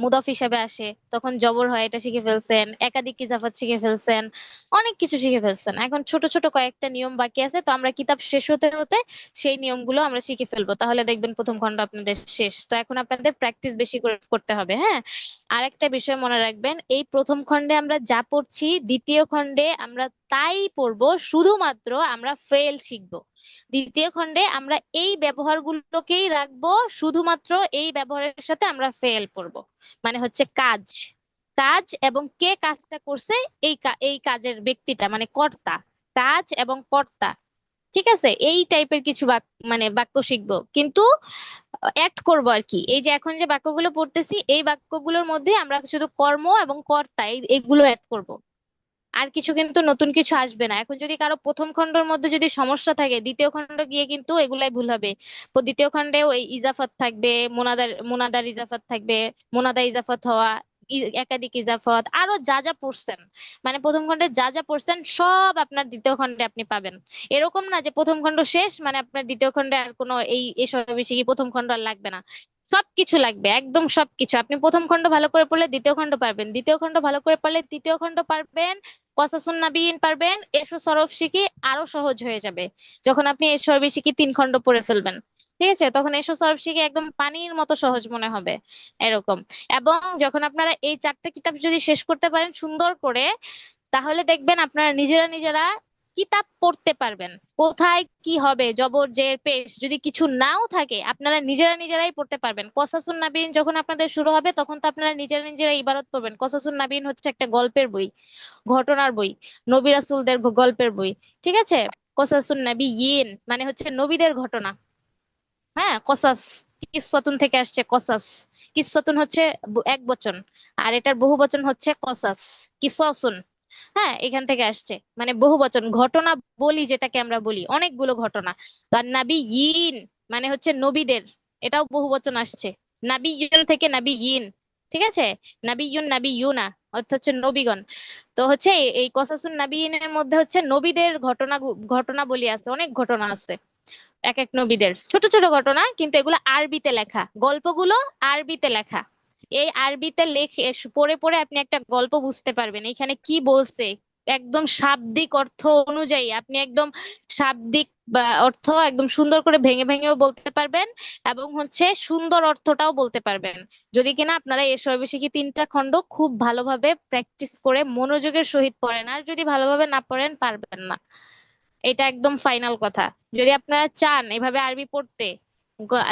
মুদাফ হিসাবে আসে তখন জবর হয়, এটা শিখে ফেলছেন। একাধিক ইজাফাত শিখে ফেলছেন, অনেক কিছু শিখে ফেলছেন। এখন ছোট ছোট কয়েকটা নিয়ম বাকি আছে, তো আমরা কিতাব শেষ হতে হতে সেই নিয়মগুলো আমরা শিখে ফেলবো, তাহলে দেখবেন প্রথম খণ্ড আপনাদের শেষ। তো এখন আপনাদের প্র্যাকটিস বেশি করে করতে হবে। হ্যাঁ, আরেকটা বিষয় মনে রাখবেন, এই প্রথম খণ্ডে আমরা যা পড়ছি দ্বিতীয় খণ্ডে আমরা তাই পড়বো, শুধুমাত্র আমরা ফেল শিখবো। দ্বিতীয় খণ্ডে আমরা এই ব্যবহারগুলোকেই রাখবো, শুধুমাত্র এই ব্যবহারের সাথে আমরা ফেল পড়বো, মানে হচ্ছে কাজ কাজ এবং কে কাজটা করছে, এই কাজের ব্যক্তিটা মানে কর্তা, কাজ এবং কর্তা। ঠিক আছে, এই টাইপের কিছু মানে বাক্য শিখবো, কিন্তু অ্যাড করবো আর কি। এই যে এখন যে বাক্যগুলো পড়তেছি এই বাক্যগুলোর মধ্যে আমরা শুধু কর্ম এবং কর্তা এইগুলো অ্যাড করব। আর কিছু কিন্তু নতুন কিছু আসবে না। এখন যদি কারো প্রথম খণ্ডের মধ্যে যদি সমস্যা থাকে, দ্বিতীয় খণ্ড গিয়ে কিন্তু এগুলাই ভুল হবে। দ্বিতীয় খণ্ডে ওই ইজাফত থাকবে, মুনাদার মুনাদার ইজাফত থাকবে, মুনাদা ইজাফত হওয়া, একাধিক ইজাফত, আরো যা যা পড়ছেন, মানে প্রথম খণ্ডে যা যা পড়ছেন সব আপনার দ্বিতীয় খণ্ডে আপনি পাবেন। এরকম না যে প্রথম খণ্ড শেষ মানে আপনার দ্বিতীয় খণ্ডে আর কোনো এসব বেশি কি প্রথম খণ্ড আর লাগবে না। সবকিছু লাগবে, একদম সবকিছু। আপনি প্রথম খণ্ড ভালো করে পড়লে দ্বিতীয় খণ্ড পারবেন, দ্বিতীয় খণ্ড ভালো করে পড়লে তৃতীয় খণ্ড পারবেন, কসাসুন নাবিয়িন পারবেন, এসো সরফ শিখি আরো সহজ হয়ে যাবে। যখন আপনি এসো সরফ শিখি 3 খণ্ড পড়ে ফেলবেন, ঠিক আছে, তখন এসো সরফ শিখি একদম পানির মতো সহজ মনে হবে এরকম। এবং যখন আপনারা এই 4টা কিতাব যদি শেষ করতে পারেন সুন্দর করে, তাহলে দেখবেন আপনারা নিজেরা নিজেরা কিতাব পড়তে পারবেন। কোথায় কি হবে, জবর জের পেশ যদি কিছু নাও থাকে আপনারা নিজেরা নিজেরাই পড়তে পারবেন। কসাসুন নাবিয়িন যখন আপনাদের শুরু হবে তখন তো আপনারা নিজেরা নিজেরা ইবারত পড়বেন। কসাসুন নাবিয়িন হচ্ছে একটা গল্পের বই, ঘটনার বই, নবী রাসূলদের গল্পের বই। ঠিক আছে, কসাসুন নাবিয়িন মানে হচ্ছে নবীদের ঘটনা। হ্যাঁ, কসাস কিসসাতুন থেকে আসছে কসাস। কিসসাতুন হচ্ছে এক বচন, আর এটার বহু বচন হচ্ছে কসাস, কিসসাসুন। হ্যাঁ, এখান থেকে আসছে, মানে বহু বচন, ঘটনা বলি যেটাকে আমরা বলি, অনেকগুলো ঘটনা। তো আর নাবিয়িন মানে হচ্ছে নবীদের, এটাও বহু বচন আসছে। নাবিয়ুন থেকে নাবিয়িন, ঠিক আছে, নাবিয়ুন নাবিয়ুনা অর্থ হচ্ছে নবীগণ। তো হচ্ছে এই কসাসুন নাবিয়িনের মধ্যে হচ্ছে নবীদের ঘটনা বলি আছে, অনেক ঘটনা আছে এক এক নবীদের, ছোট ছোট ঘটনা, কিন্তু এগুলো আরবিতে লেখা, গল্পগুলো আরবিতে লেখা। এই আরবিতে লেখে পড়ে পড়ে আপনি একটা গল্প বুঝতে পারবেন এখানে কি বলছে, একদম শাব্দিক অর্থ অনুযায়ী আপনি একদম শাব্দিক বা অর্থ একদম সুন্দর করে ভেঙে ভেঙেও বলতে পারবেন, এবং হচ্ছে সুন্দর অর্থটাও বলতে পারবেন। যদি কিনা আপনারা এর সর্বশেষে 3টা খণ্ড খুব ভালোভাবে প্র্যাকটিস করে মনোযোগের সহিত পড়েন, আর যদি ভালোভাবে না পড়েন পারবেন না। এটা একদম ফাইনাল কথা। যদি আপনারা চান এভাবে আরবি পড়তে,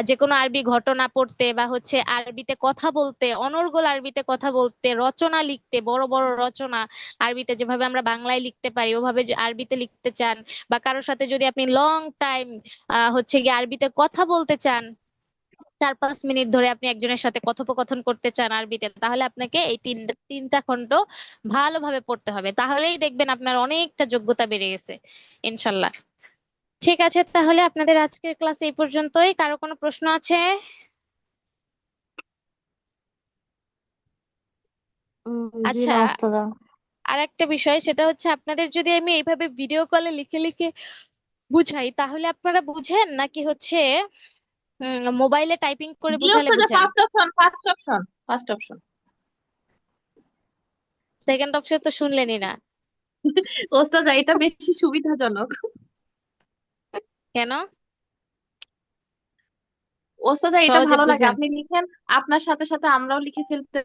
যে কোনো আরবি ঘটনা পড়তে, বা হচ্ছে আরবিতে কথা বলতে, অনর্গল আরবিতে কথা বলতে, রচনা লিখতে, বড় বড় রচনা আরবিতে যেভাবে আমরা বাংলায় লিখতে পারি ওভাবে যে আরবিতে লিখতে চান, বা কারোর সাথে যদি আপনি লং টাইম হচ্ছে গিয়ে আরবিতে কথা বলতে চান, 4-5 মিনিট ধরে আপনি একজনের সাথে কথোপকথন করতে চান আরবিতে, তাহলে আপনাকে এই তিনটা খণ্ড ভালোভাবে পড়তে হবে, তাহলেই দেখবেন আপনার অনেকটা যোগ্যতা বেড়ে গেছে ইনশাল্লাহ। ঠিক আছে, তাহলে আপনাদের আজকের ক্লাস এই পর্যন্তই। কারো কোনো প্রশ্ন আছে?
জি
আচ্ছা,
না ওস্তাদা।
আর একটা বিষয়, সেটা হচ্ছে আপনাদের যদি আমি এইভাবে ভিডিও কলে লিখে লিখে বুঝাই তাহলে আপনারা বুঝেন, নাকি হচ্ছে মোবাইলে টাইপিং করে
জি
বুঝালে
ওস্তাদা,
বুঝেন?
First option, first option, first option.
Second option তো শুনলেনই না।
ওস্তাদা এটা বেশি সুবিধাজনক।
কেন?
ওস্তাদা এটা
সহজে
ভালো লাগে,
বুঝেন।
আপনি লিখেন, আপনার সাথে সাথে আমরাও লিখে ফেলতে